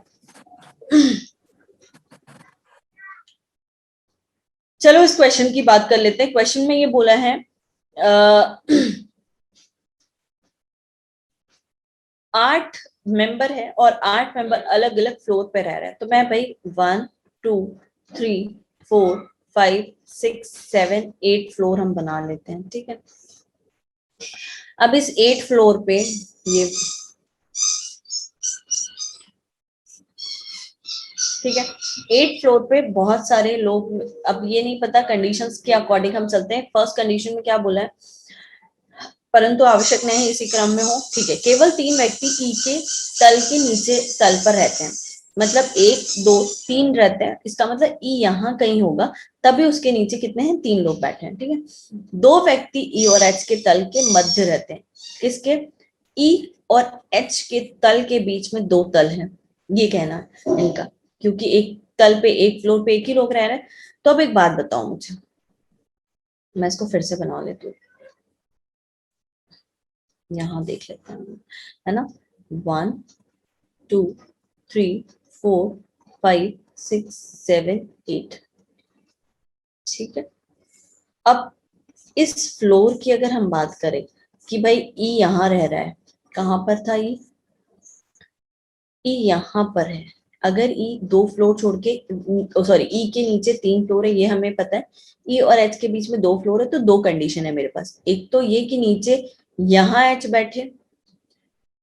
चलो इस क्वेश्चन की बात कर लेते हैं। क्वेश्चन में ये बोला है 8 मेंबर है और 8 मेंबर अलग अलग फ्लोर पे रह रहे हैं, तो मैं भाई 1 2 3 4 5 6 7 8 फ्लोर हम बना लेते हैं, ठीक है? अब इस 8 फ्लोर पे ये, ठीक है, 8 फ्लोर पे बहुत सारे लोग, अब ये नहीं पता कंडीशंस के अकॉर्डिंग हम चलते हैं। फर्स्ट कंडीशन में क्या बोला है, परंतु आवश्यक नहीं इसी क्रम में हो, ठीक है? केवल 3 व्यक्ति ई के तल के नीचे तल पर रहते हैं, मतलब 1 2 3 रहते हैं, इसका मतलब ई यहाँ कहीं होगा, तभी उसके नीचे कितने हैं, 3 लोग बैठे हैं, ठीक है। 2 व्यक्ति ई और एच के तल के मध्य रहते हैं, किसके, ई और एच के तल के बीच में 2 तल हैं, ये कहना है इनका, क्योंकि एक तल पे एक फ्लोर पे एक ही लोग रह रहे हैं। तो अब एक बात बताओ मुझे, मैं इसको फिर से बना लेती हूँ, यहां देख लेते हैं, है ना, 1 2 3 4 5 6 7 8, ठीक है। अब इस फ्लोर की अगर हम बात करें कि भाई ई यहां रह रहा है, कहां पर था ई यहां पर है। अगर ई 2 फ्लोर छोड़ के, सॉरी ई के नीचे 3 फ्लोर है, ये हमें पता है। ई और एच के बीच में 2 फ्लोर है, तो 2 कंडीशन है मेरे पास, एक तो ये कि नीचे यहाँ एच बैठे,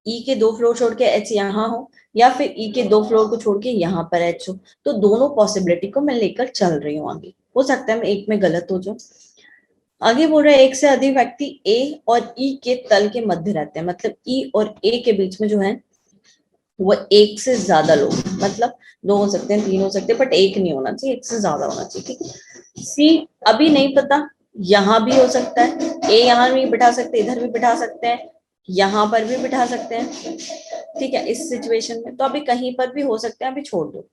ई के 2 फ्लोर छोड़ के एच यहाँ हो, या फिर ई के 2 फ्लोर को छोड़ के यहाँ पर एच हो। तो दोनों पॉसिबिलिटी को मैं लेकर चल रही हूँ आगे, हो सकता है मैं एक में गलत हो जाऊं। आगे बोल रहा है एक से अधिक व्यक्ति ए और ई के तल के मध्य रहते हैं, मतलब ई और ए के बीच में जो है वो एक से ज्यादा लोग, मतलब 2 हो सकते हैं, 3 हो सकते हैं, बट एक नहीं होना चाहिए, एक से ज्यादा होना चाहिए, ठीक है। सी अभी नहीं पता, यहाँ भी हो सकता है, ए यहाँ भी बिठा सकते हैं, इधर भी बिठा सकते हैं, यहाँ पर भी बिठा सकते हैं, ठीक है। इस सिचुएशन में तो अभी कहीं पर भी हो सकते हैं, अभी छोड़ दो,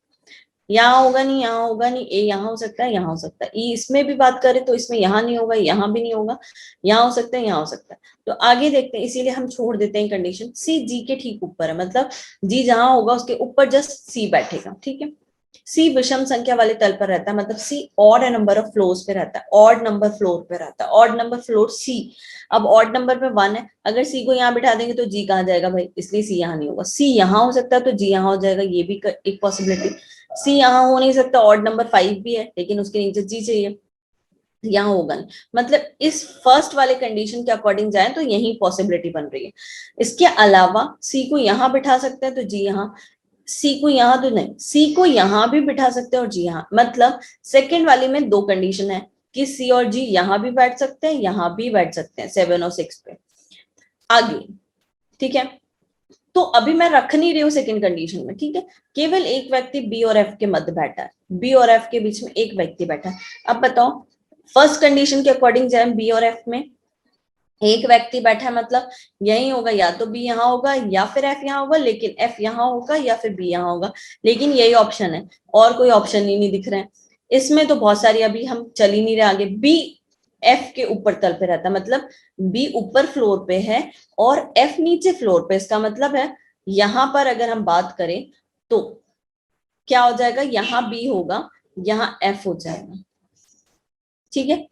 यहाँ होगा नहीं, यहाँ होगा नहीं, ए यहाँ हो सकता है, यहाँ हो सकता है, ई इसमें भी बात करें तो इसमें यहाँ नहीं होगा, यहाँ भी नहीं होगा, यहाँ हो सकता है, यहाँ हो सकता है। तो आगे देखते हैं, इसीलिए हम छोड़ देते हैं कंडीशन। सी जी के ठीक ऊपर है, मतलब जी जहां होगा उसके ऊपर जस्ट सी बैठेगा, ठीक है। सी विषम संख्या वाले तल पर रहता है, मतलब सी ऑड नंबर ऑफ फ्लोर्स पे रहता है, ऑड नंबर फ्लोर पे रहता है, ऑड नंबर फ्लोर सी। अब ऑड नंबर पे 1 है, अगर सी को यहाँ बिठा देंगे तो जी कहाँ जाएगा भाई, इसलिए सी यहाँ नहीं होगा। सी यहाँ हो सकता है तो जी यहाँ हो जाएगा, ये भी एक पॉसिबिलिटी। सी यहाँ हो नहीं सकता, ऑड नंबर 5 भी है, लेकिन उसके नीचे जी चाहिए, यहाँ होगा नहीं। मतलब इस फर्स्ट वाले कंडीशन के अकॉर्डिंग जाए तो यही पॉसिबिलिटी बन रही है। इसके अलावा सी को यहाँ बिठा सकते हैं तो जी यहाँ, सी को यहाँ तो नहीं, सी को यहाँ भी बिठा सकते हैं और जी यहाँ, मतलब सेकंड वाली में 2 कंडीशन है कि सी और जी यहाँ भी बैठ सकते हैं, यहाँ भी बैठ सकते हैं 7 और 6 पे। आगे, ठीक है, तो अभी मैं रख नहीं रही हूँ सेकंड कंडीशन में, ठीक है। केवल एक व्यक्ति बी और एफ के मध्य बैठा है, बी और एफ के बीच में एक व्यक्ति बैठा है। अब बताओ, फर्स्ट कंडीशन के अकॉर्डिंग जाए, बी और एफ में एक व्यक्ति बैठा है, मतलब यही होगा, या तो बी यहाँ होगा या फिर एफ यहाँ होगा, लेकिन एफ यहाँ होगा या फिर बी यहाँ होगा, लेकिन यही ऑप्शन है, और कोई ऑप्शन ही नहीं दिख रहे हैं इसमें। तो बहुत सारी, अभी हम चल ही नहीं रहे आगे। बी एफ के ऊपर तल पे रहता है, मतलब बी ऊपर फ्लोर पे है और एफ नीचे फ्लोर पे, इसका मतलब है यहां पर अगर हम बात करें तो क्या हो जाएगा, यहाँ बी होगा, यहाँ एफ हो जाएगा, ठीक है।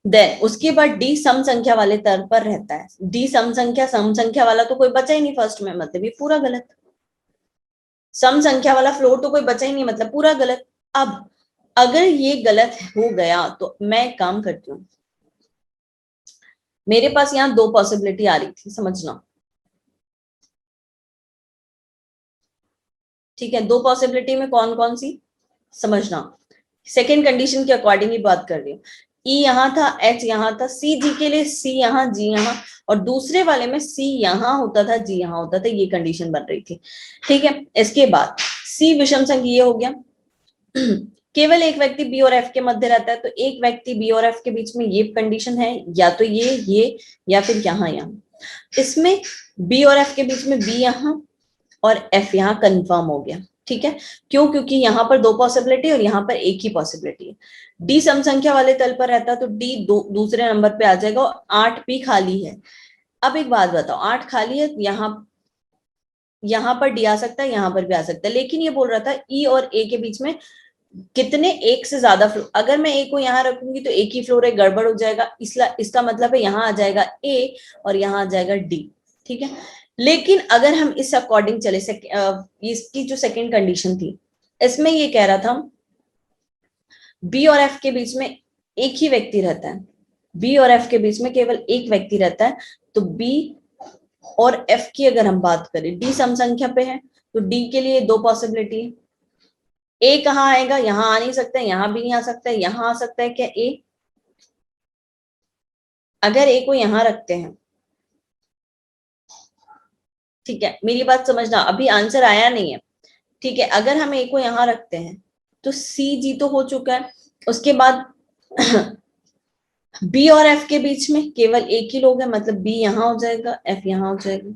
देन उसके बाद डी सम संख्या वाले तल पर रहता है। डी सम संख्या वाला तो कोई बचा ही नहीं फर्स्ट में, मतलब ये पूरा गलत। सम संख्या वाला फ्लोर तो कोई बचा ही नहीं, मतलब पूरा गलत। अब अगर ये गलत हो गया तो मैं एक काम करती हूँ, मेरे पास यहाँ 2 पॉसिबिलिटी आ रही थी, समझना, ठीक है। 2 पॉसिबिलिटी में कौन कौन सी, समझना, सेकेंड कंडीशन के अकॉर्डिंग ही बात कर रही हूँ। ई यहाँ था, एच यहाँ था, सी जी के लिए सी यहाँ जी यहाँ, और दूसरे वाले में सी यहाँ होता था जी यहाँ होता था, ये कंडीशन बन रही थी, ठीक है। इसके बाद सी विषम संख्या ये हो गया। केवल एक व्यक्ति बी और एफ के मध्य रहता है, तो एक व्यक्ति बी और एफ के बीच में ये कंडीशन है, या तो ये या फिर यहाँ यहाँ। इसमें बी और एफ के बीच में बी यहाँ और एफ यहाँ कंफर्म हो गया, ठीक है। क्यों, क्योंकि यहाँ पर 2 पॉसिबिलिटी और यहाँ पर एक ही पॉसिबिलिटी है। डी सम संख्या वाले तल पर रहता है तो डी दूसरे नंबर पे आ जाएगा, और 8 भी खाली है। अब एक बात बताओ, 8 खाली है, यहाँ पर डी आ सकता है, यहाँ पर भी आ सकता है, लेकिन ये बोल रहा था ई और ए के बीच में कितने, एक से ज्यादा फ्लोर। अगर मैं ए को यहाँ रखूंगी तो एक ही फ्लोर है, गड़बड़ हो जाएगा, इसका मतलब है यहाँ आ जाएगा ए और यहाँ आ जाएगा डी, ठीक है। लेकिन अगर हम इस अकॉर्डिंग चले, इसकी जो सेकंड कंडीशन थी, इसमें ये कह रहा था बी और एफ के बीच में एक ही व्यक्ति रहता है, बी और एफ के बीच में केवल एक व्यक्ति रहता है। तो बी और एफ की अगर हम बात करें, डी सम संख्या पे है, तो डी के लिए 2 पॉसिबिलिटी है। ए कहाँ आएगा, यहाँ आ नहीं सकता, यहाँ भी नहीं आ सकता, यहाँ आ सकता है क्या ए, अगर ए को यहाँ रखते हैं, ठीक है, मेरी बात समझना, अभी आंसर आया नहीं है, ठीक है, अगर हम ए को यहाँ रखते हैं तो सी जी तो हो चुका है, उसके बाद बी और एफ के बीच में केवल एक ही लोग है, मतलब बी यहाँ हो जाएगा, एफ यहाँ हो जाएगा।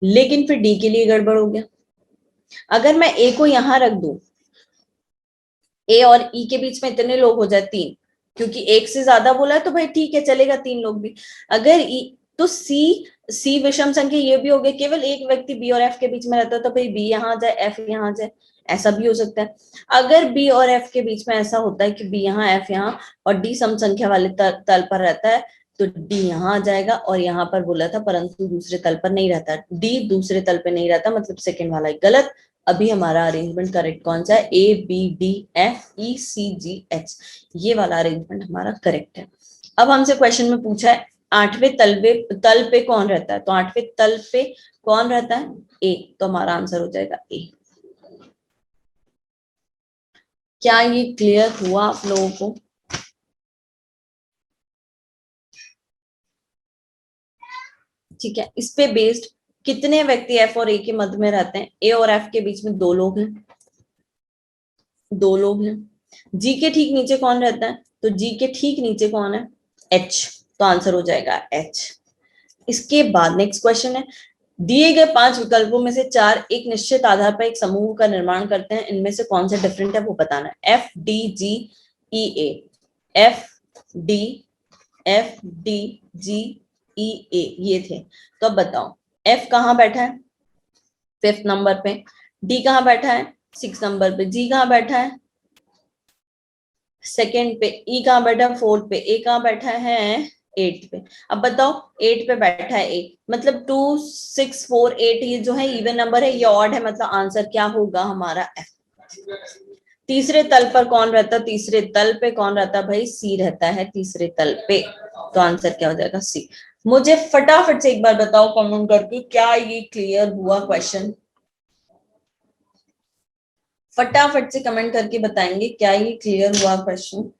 लेकिन फिर डी के लिए गड़बड़ हो गया। अगर मैं ए को यहां रख दूं, ए और ई के बीच में इतने लोग हो जाए 3, क्योंकि एक से ज्यादा बोला है तो भाई ठीक है चलेगा 3 लोग भी। अगर ई तो सी विषम संख्या ये भी हो गया, केवल एक व्यक्ति बी और एफ के बीच में रहता है तो भाई बी यहाँ आ जाए, एफ यहाँ आ जाए, ऐसा भी हो सकता है। अगर बी और एफ के बीच में ऐसा होता है कि बी यहाँ एफ यहाँ और डी सम संख्या वाले तल पर रहता है तो डी यहाँ आ जाएगा, और यहाँ पर बोला था परंतु दूसरे तल पर नहीं रहता, डी दूसरे तल पर नहीं रहता, मतलब सेकंड वाला गलत। अभी हमारा अरेंजमेंट करेक्ट कौन सा है? A B D F E C G H, ये वाला अरेंजमेंट हमारा करेक्ट है। अब हमसे क्वेश्चन में पूछा है 8वें तल पे कौन रहता है, तो 8वें तल पे कौन रहता है? ए, तो हमारा आंसर हो जाएगा ए। क्या ये क्लियर हुआ आप लोगों को? ठीक है, इस पे बेस्ड कितने व्यक्ति एफ और ए के मध्य में रहते हैं? ए और एफ के बीच में 2 लोग हैं, 2 लोग हैं। जी के ठीक नीचे कौन रहता है? तो जी के ठीक नीचे कौन है? एच, तो आंसर हो जाएगा एच। इसके बाद नेक्स्ट क्वेश्चन है, दिए गए 5 विकल्पों में से 4 एक निश्चित आधार पर एक समूह का निर्माण करते हैं, इनमें से कौन सा डिफरेंट है वो बताना है। एफ डी जी ई ए, एफ डी जी ई ए, ये थे। तो अब बताओ एफ कहाँ बैठा है? 5th नंबर पे। डी कहाँ बैठा है? 6 नंबर पे। जी कहाँ बैठा है? 2nd पे। ई कहाँ बैठा है? 4th पे। ए कहाँ बैठा है? 8th पे। अब बताओ 8 पे बैठा है ए, मतलब 2 6 4 8 ये जो है इवन नंबर है, ये ऑड है, मतलब आंसर क्या होगा हमारा? एफ। तीसरे तल पर कौन रहता है? तीसरे तल पे कौन रहता है भाई? सी रहता है तीसरे तल पे, तो आंसर क्या हो जाएगा? सी। मुझे फटाफट से एक बार बताओ कमेंट करके, क्या ये क्लियर हुआ क्वेश्चन? फटाफट से कमेंट करके बताएंगे क्या ये क्लियर हुआ क्वेश्चन?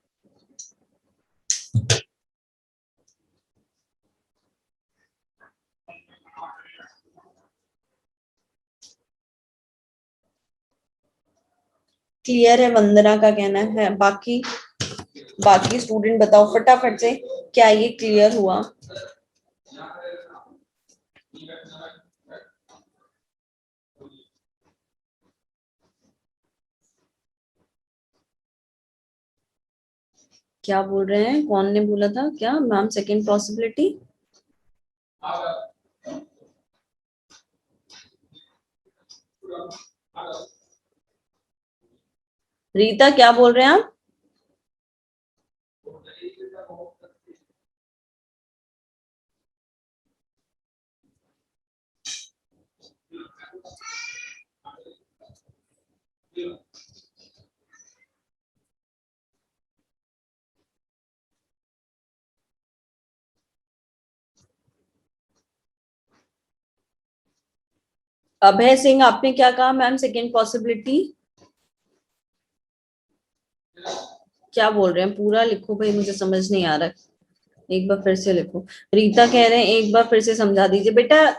क्लियर है, वंदना का कहना है। बाकी स्टूडेंट बताओ फटाफट से, क्या ये क्लियर हुआ? क्या बोल रहे हैं? कौन ने बोला था क्या मैम सेकंड पॉसिबिलिटी? रीता क्या बोल रहे हैं आप? अभय सिंह आपने क्या कहा मैम सेकंड पॉसिबिलिटी? क्या बोल रहे हैं? पूरा लिखो भाई, मुझे समझ नहीं आ रहा है, एक बार फिर से लिखो। रीता कह रहे हैं एक बार फिर से समझा दीजिए। बेटा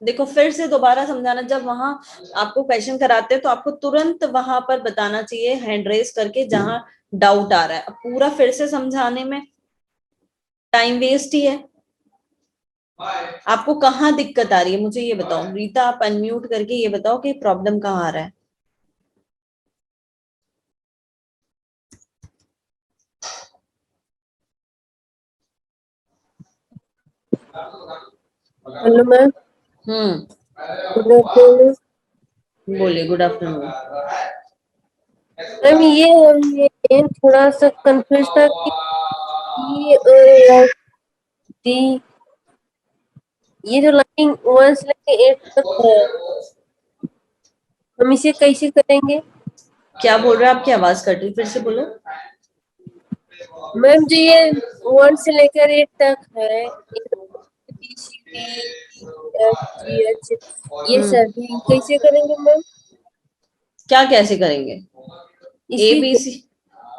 देखो फिर से दोबारा समझाना, जब वहां आपको क्वेश्चन कराते हैं तो आपको तुरंत वहां पर बताना चाहिए हैंड रेस करके जहां डाउट आ रहा है। अब पूरा फिर से समझाने में टाइम वेस्ट ही है। आपको कहाँ दिक्कत आ रही है मुझे ये बताओ। रीता आप अनम्यूट करके ये बताओ कि प्रॉब्लम कहाँ आ रहा है। Hello ma'am. Good afternoon. बोलिए गुड आफ्टरनून। मैम ये थोड़ा सा कंफ्यूज था कि ई और डी, ये जो लाइन 1 से लेके 8 तक है, हम इसे कैसे करेंगे? क्या बोल रहे हैं? आपकी आवाज कट रही, फिर से बोलो। मैम जो ये 1 से लेकर 8 तक है, B C D F G H, ये सभी कैसे करेंगे मैम? क्या कैसे करेंगे? ए इसी बी सी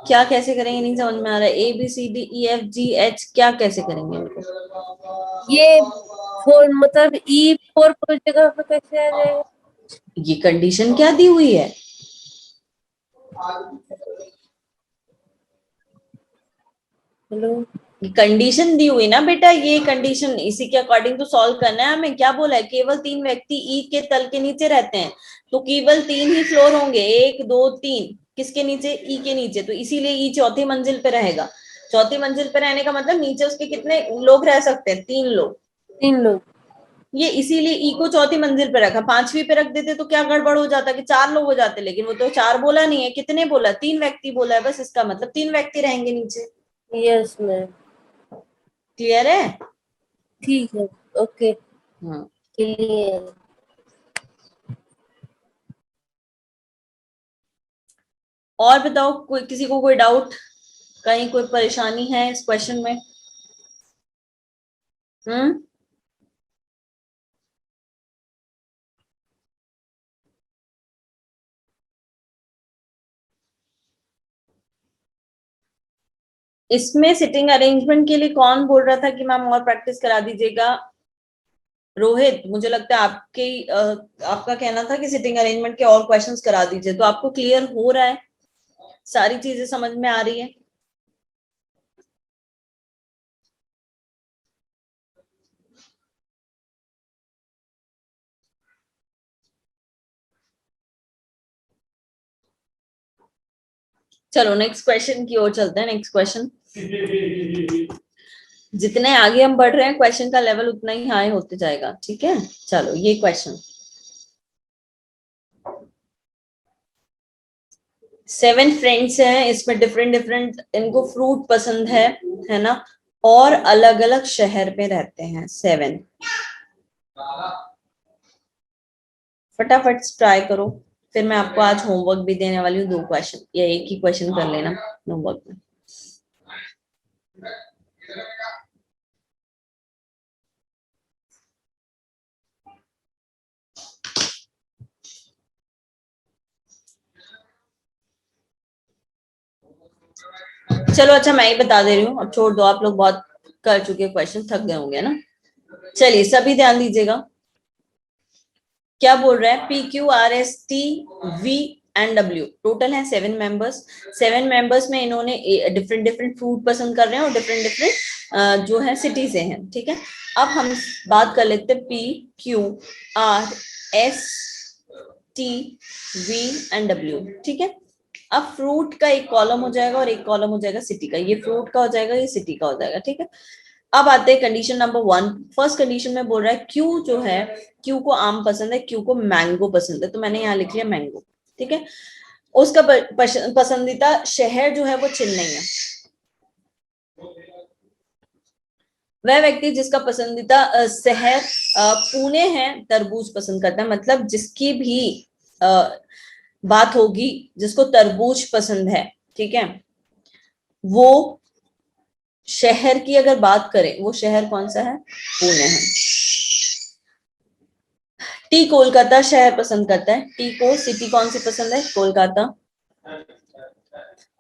क्या कैसे करेंगे? नहीं समझ में आ रहा है। A B C D E F G H क्या कैसे करेंगे इनको? ये 4 मतलब ई 4 पर जगह पे कैसे आ जाएगा? ये कंडीशन क्या दी हुई है? हेलो, कंडीशन दी हुई ना बेटा, ये कंडीशन इसी के अकॉर्डिंग तो सॉल्व करना है हमें। क्या बोला है? केवल 3 व्यक्ति ई के तल के नीचे रहते हैं, तो केवल 3 ही फ्लोर होंगे, 1 2 3। किसके नीचे? ई के नीचे, तो इसीलिए ई चौथी मंजिल पे रहेगा। चौथी मंजिल पे रहने का मतलब नीचे उसके कितने लोग रह सकते हैं? 3 लोग। 3 लोग। ये इसीलिए ई को चौथी मंजिल पे रखा। 5वीं पे रख देते तो क्या गड़बड़ हो जाता कि 4 लोग हो जाते, लेकिन वो तो 4 बोला नहीं है। कितने बोला? 3 व्यक्ति बोला है, बस इसका मतलब 3 व्यक्ति रहेंगे नीचे। यस मैम, क्लियर है? ठीक है, ओके, हाँ। क्लियर। और बताओ, कोई किसी को कोई डाउट, कहीं कोई परेशानी है इस क्वेश्चन में? हम्म। इसमें सिटिंग अरेंजमेंट के लिए कौन बोल रहा था कि मैम और प्रैक्टिस करा दीजिएगा? रोहित, मुझे लगता है आपका कहना था कि सिटिंग अरेंजमेंट के और क्वेश्चंस करा दीजिए। तो आपको क्लियर हो रहा है? सारी चीजें समझ में आ रही है? चलो नेक्स्ट क्वेश्चन की ओर चलते हैं। नेक्स्ट क्वेश्चन, जितने आगे हम बढ़ रहे हैं क्वेश्चन का लेवल उतना ही हाई होते जाएगा। ठीक है, चलो ये क्वेश्चन, 7 फ्रेंड्स हैं, इसमें डिफरेंट डिफरेंट इनको फ्रूट पसंद है ना, और अलग अलग शहर में रहते हैं 7। फटाफट ट्राई करो, फिर मैं आपको आज होमवर्क भी देने वाली हूँ। 2 क्वेश्चन या एक ही क्वेश्चन कर लेना होमवर्क में। चलो अच्छा, मैं ही बता दे रही हूँ, अब छोड़ दो, आप लोग बहुत कर चुके क्वेश्चन, थक गए होंगे ना। चलिए सभी ध्यान दीजिएगा, क्या बोल रहा है? PQRST V&W, टोटल है 7 मेंबर्स। 7 मेंबर्स में इन्होंने डिफरेंट डिफरेंट फूड पसंद कर रहे हैं और डिफरेंट डिफरेंट जो है सिटी से हैं। ठीक है, अब हम बात कर लेते हैं PQRST V&W। ठीक है, अब फ्रूट का एक कॉलम हो जाएगा और एक कॉलम हो जाएगा सिटी का। ये फ्रूट का हो जाएगा, ये सिटी का हो जाएगा। ठीक है, अब आते हैं कंडीशन नंबर 1। फर्स्ट कंडीशन में बोल रहा है क्यू जो है, क्यू को आम पसंद है, क्यू को मैंगो पसंद है, तो मैंने यहाँ लिख लिया मैंगो। ठीक है, उसका पसंदीदा शहर जो है वो चेन्नई है। वह व्यक्ति जिसका पसंदीदा शहर पुणे है, तरबूज पसंद करता है। मतलब जिसकी भी बात होगी, जिसको तरबूज पसंद है, ठीक है, वो शहर की अगर बात करें, वो शहर कौन सा है? पुणे है। टी कोलकाता शहर पसंद करता है। टी को सिटी कौन सी पसंद है? कोलकाता।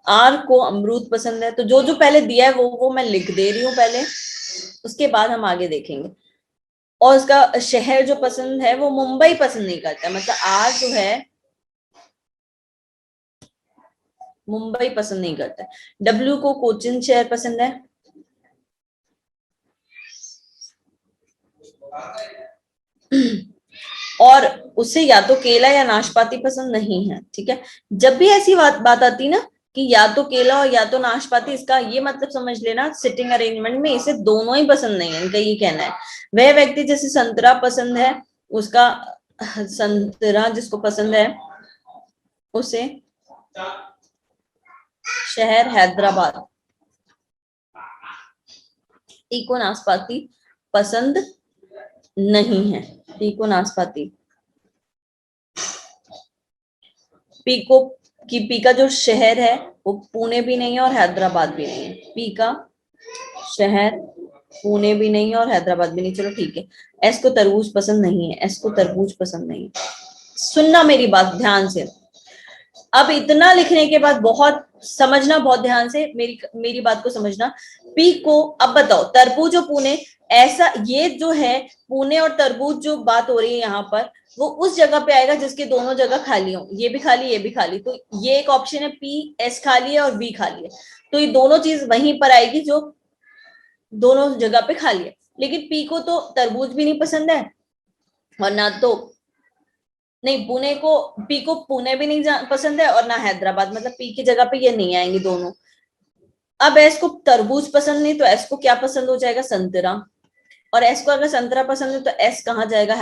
आर को अमरूद पसंद है। तो जो जो पहले दिया है वो मैं लिख दे रही हूँ पहले, उसके बाद हम आगे देखेंगे। और उसका शहर जो पसंद है वो मुंबई पसंद नहीं करता, मतलब आर जो है मुंबई पसंद नहीं करता। डब्ल्यू को कोचिन शहर पसंद है। और उसे या तो केला या नाशपाती पसंद नहीं है। ठीक है, जब भी ऐसी बात आती ना कि या तो केला और या तो नाशपाती, इसका ये मतलब समझ लेना सिटिंग अरेंजमेंट में इसे दोनों ही पसंद नहीं है, इनका ये कहना है। वह व्यक्ति जैसे संतरा पसंद है, उसका संतरा जिसको पसंद है उसे शहर हैदराबाद। टी को नाशपाती पसंद नहीं है। टी को नाशपाती, पी को कि पी का जो शहर है वो पुणे भी नहीं है और हैदराबाद भी नहीं है। पी का शहर पुणे भी नहीं है और हैदराबाद भी नहीं। चलो ठीक है, एस को तरबूज पसंद नहीं है। एस को तरबूज पसंद नहीं है। सुनना मेरी बात ध्यान से, अब इतना लिखने के बाद बहुत समझना, बहुत ध्यान से मेरी बात को समझना। पी को अब बताओ, तरबूज और पुणे, ऐसा ये जो है पुणे और तरबूज जो बात हो रही है यहाँ पर, वो उस जगह पे आएगा जिसके दोनों जगह खाली हो, ये भी खाली ये भी खाली। तो ये एक ऑप्शन है, पी एस खाली है और बी खाली है, तो ये दोनों चीज वहीं पर आएगी जो दोनों जगह पे खाली है। लेकिन पी को तो तरबूज भी नहीं पसंद है, और ना तो नहीं पुणे को, पी को पुणे भी नहीं पसंद है और ना हैदराबाद, मतलब पी की जगह पे ये नहीं आएंगे दोनों। अब एस को तरबूज पसंद नहीं, तो एस को क्या पसंद हो जाएगा, संतरा। और एस को अगर संतरा पसंद है तो एस कहाँ जाएगा,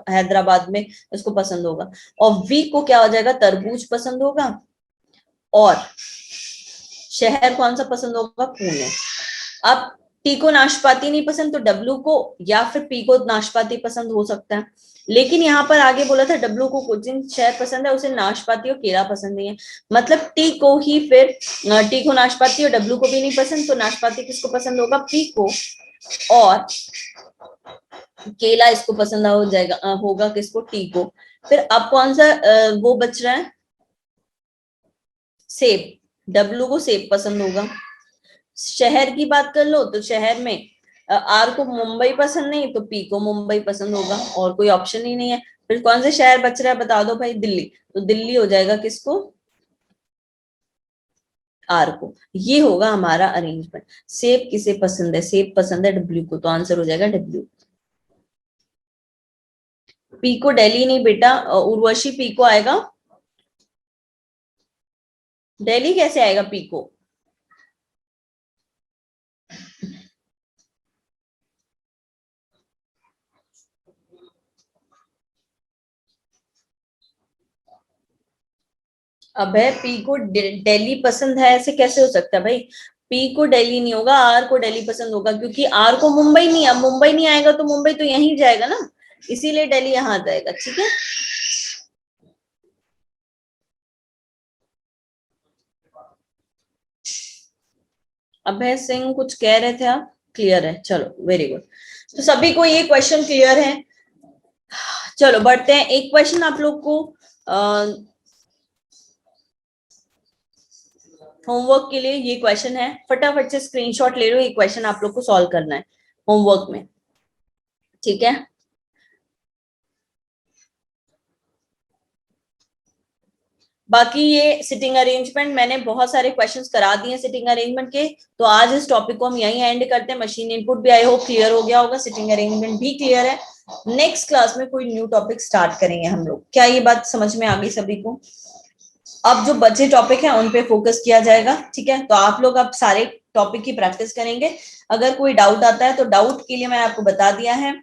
हैदराबाद में इसको पसंद होगा। और वी को क्या हो जाएगा, तरबूज पसंद होगा, और शहर कौन सा पसंद होगा, पुणे। अब टी को नाशपाती नहीं पसंद, तो डब्ल्यू को या फिर पी को नाशपाती पसंद हो सकता है। लेकिन यहाँ पर आगे बोला था डब्ल्यू को कुछ दिन शहर पसंद है, उसे नाशपाती और केला पसंद नहीं है। मतलब टी को ही फिर, टी को नाशपाती और डब्ल्यू को भी नहीं पसंद, तो नाशपाती किसको पसंद होगा, पी को, और केला इसको पसंद हो जाएगा, होगा किसको, टी को। फिर अब कौन सा वो बच रहा है, सेब। डब्ल्यू को सेब पसंद होगा। शहर की बात कर लो तो शहर में आर को मुंबई पसंद नहीं, तो पी को मुंबई पसंद होगा, और कोई ऑप्शन ही नहीं है। फिर कौन से शहर बच रहा है बता दो भाई, दिल्ली, तो दिल्ली हो जाएगा किसको, आर को। ये होगा हमारा अरेंजमेंट। सेब किसे पसंद है, सेब पसंद है डब्ल्यू को, तो आंसर हो जाएगा डब्ल्यू। पी को दिल्ली नहीं बेटा, उर्वशी पी को आएगा, दिल्ली कैसे आएगा पी को। अब है पी को दिल्ली पसंद है, ऐसे कैसे हो सकता है भाई, पी को दिल्ली नहीं होगा, आर को दिल्ली पसंद होगा, क्योंकि आर को मुंबई नहीं, अब मुंबई नहीं आएगा तो मुंबई तो यहीं जाएगा ना, इसीलिए दिल्ली यहां जाएगा, ठीक है। अभय सिंह कुछ कह रहे थे आप, क्लियर है, चलो वेरी गुड। तो सभी को ये क्वेश्चन क्लियर है। चलो बढ़ते हैं, एक क्वेश्चन आप लोग को होमवर्क के लिए ये क्वेश्चन है, फटाफट से स्क्रीनशॉट ले लो, ये क्वेश्चन आप लोग को सॉल्व करना है होमवर्क में, ठीक है। बाकी ये सिटिंग अरेंजमेंट मैंने बहुत सारे क्वेश्चंस करा दिए सिटिंग अरेंजमेंट के, तो आज इस टॉपिक को हम यहीं एंड करते हैं। मशीन इनपुट भी आई होप क्लियर हो गया होगा, सिटिंग अरेंजमेंट भी क्लियर है। नेक्स्ट क्लास में कोई न्यू टॉपिक स्टार्ट करेंगे हम लोग, क्या ये बात समझ में आ गई सभी को। अब जो बचे टॉपिक है उन पे फोकस किया जाएगा, ठीक है। तो आप लोग अब सारे टॉपिक की प्रैक्टिस करेंगे। अगर कोई डाउट आता है तो डाउट के लिए मैंने आपको बता दिया है,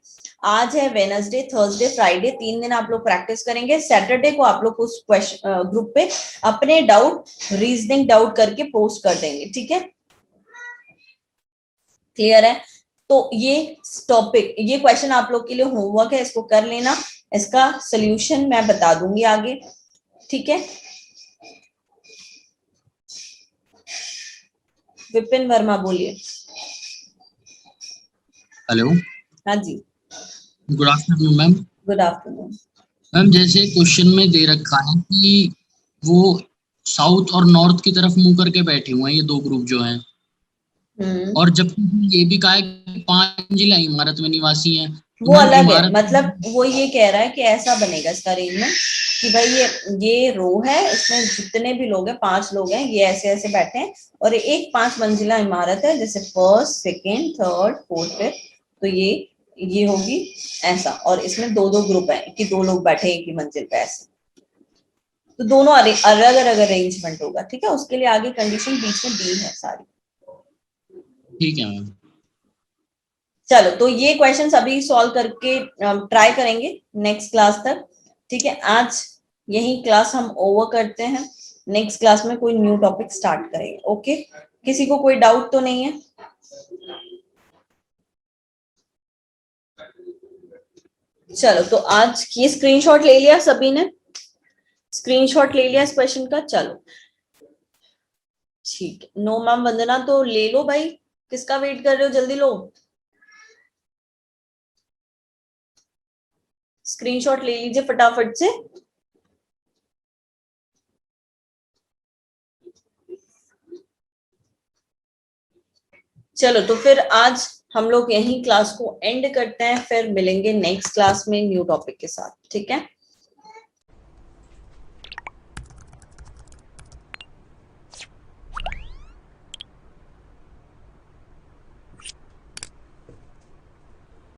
आज है वेडनेसडे, थर्सडे, फ्राइडे, 3 दिन आप लोग प्रैक्टिस करेंगे। सैटरडे को आप लोग उस क्वेश्चन ग्रुप पे अपने डाउट, रीजनिंग डाउट करके पोस्ट कर देंगे, ठीक है, क्लियर है। तो ये टॉपिक, ये क्वेश्चन आप लोग के लिए होमवर्क है, इसको कर लेना, इसका सोल्यूशन मैं बता दूंगी आगे, ठीक है। विपिन वर्मा बोलिए। हेलो, हाँ जी, good afternoon ma'am. Good afternoon. Ma'am जैसे क्वेश्चन में दे रखा है कि वो साउथ और नॉर्थ की तरफ मुंह करके बैठे हुए हैं ये दो ग्रुप जो हैं, और जबकि ये भी कहा है कि 5 मंजिला इमारत में निवासी हैं, वो अलग है, मतलब वो ये कह रहा है कि ऐसा बनेगा इसका अरेंजमेंट कि भाई ये रो है, इसमें जितने भी लोग हैं 5 लोग हैं, ये ऐसे ऐसे बैठे हैं, और एक 5 मंजिला इमारत है, जैसे first, second, third, fourth, fifth, तो ये होगी ऐसा, और इसमें 2-2 ग्रुप है कि 2 लोग बैठे एक ही मंजिल पे ऐसे, तो दोनों अलग अलग अरेंजमेंट होगा, ठीक है। उसके लिए आगे कंडीशन बीच में दी है सारी, ठीक है मैम। चलो तो ये क्वेश्चन अभी सॉल्व करके ट्राई करेंगे नेक्स्ट क्लास तक, ठीक है। आज यही क्लास हम ओवर करते हैं, नेक्स्ट क्लास में कोई न्यू टॉपिक स्टार्ट करेंगे, ओके। किसी को कोई डाउट तो नहीं है, चलो तो आज ये स्क्रीनशॉट ले लिया सभी ने, स्क्रीनशॉट ले लिया इस क्वेश्चन का, चलो ठीक है। नो मैम वंदना तो ले लो भाई, किसका वेट कर रहे हो, जल्दी लो, स्क्रीनशॉट ले लीजिए फटाफट से। चलो तो फिर आज हम लोग यही क्लास को एंड करते हैं, फिर मिलेंगे नेक्स्ट क्लास में न्यू टॉपिक के साथ, ठीक है।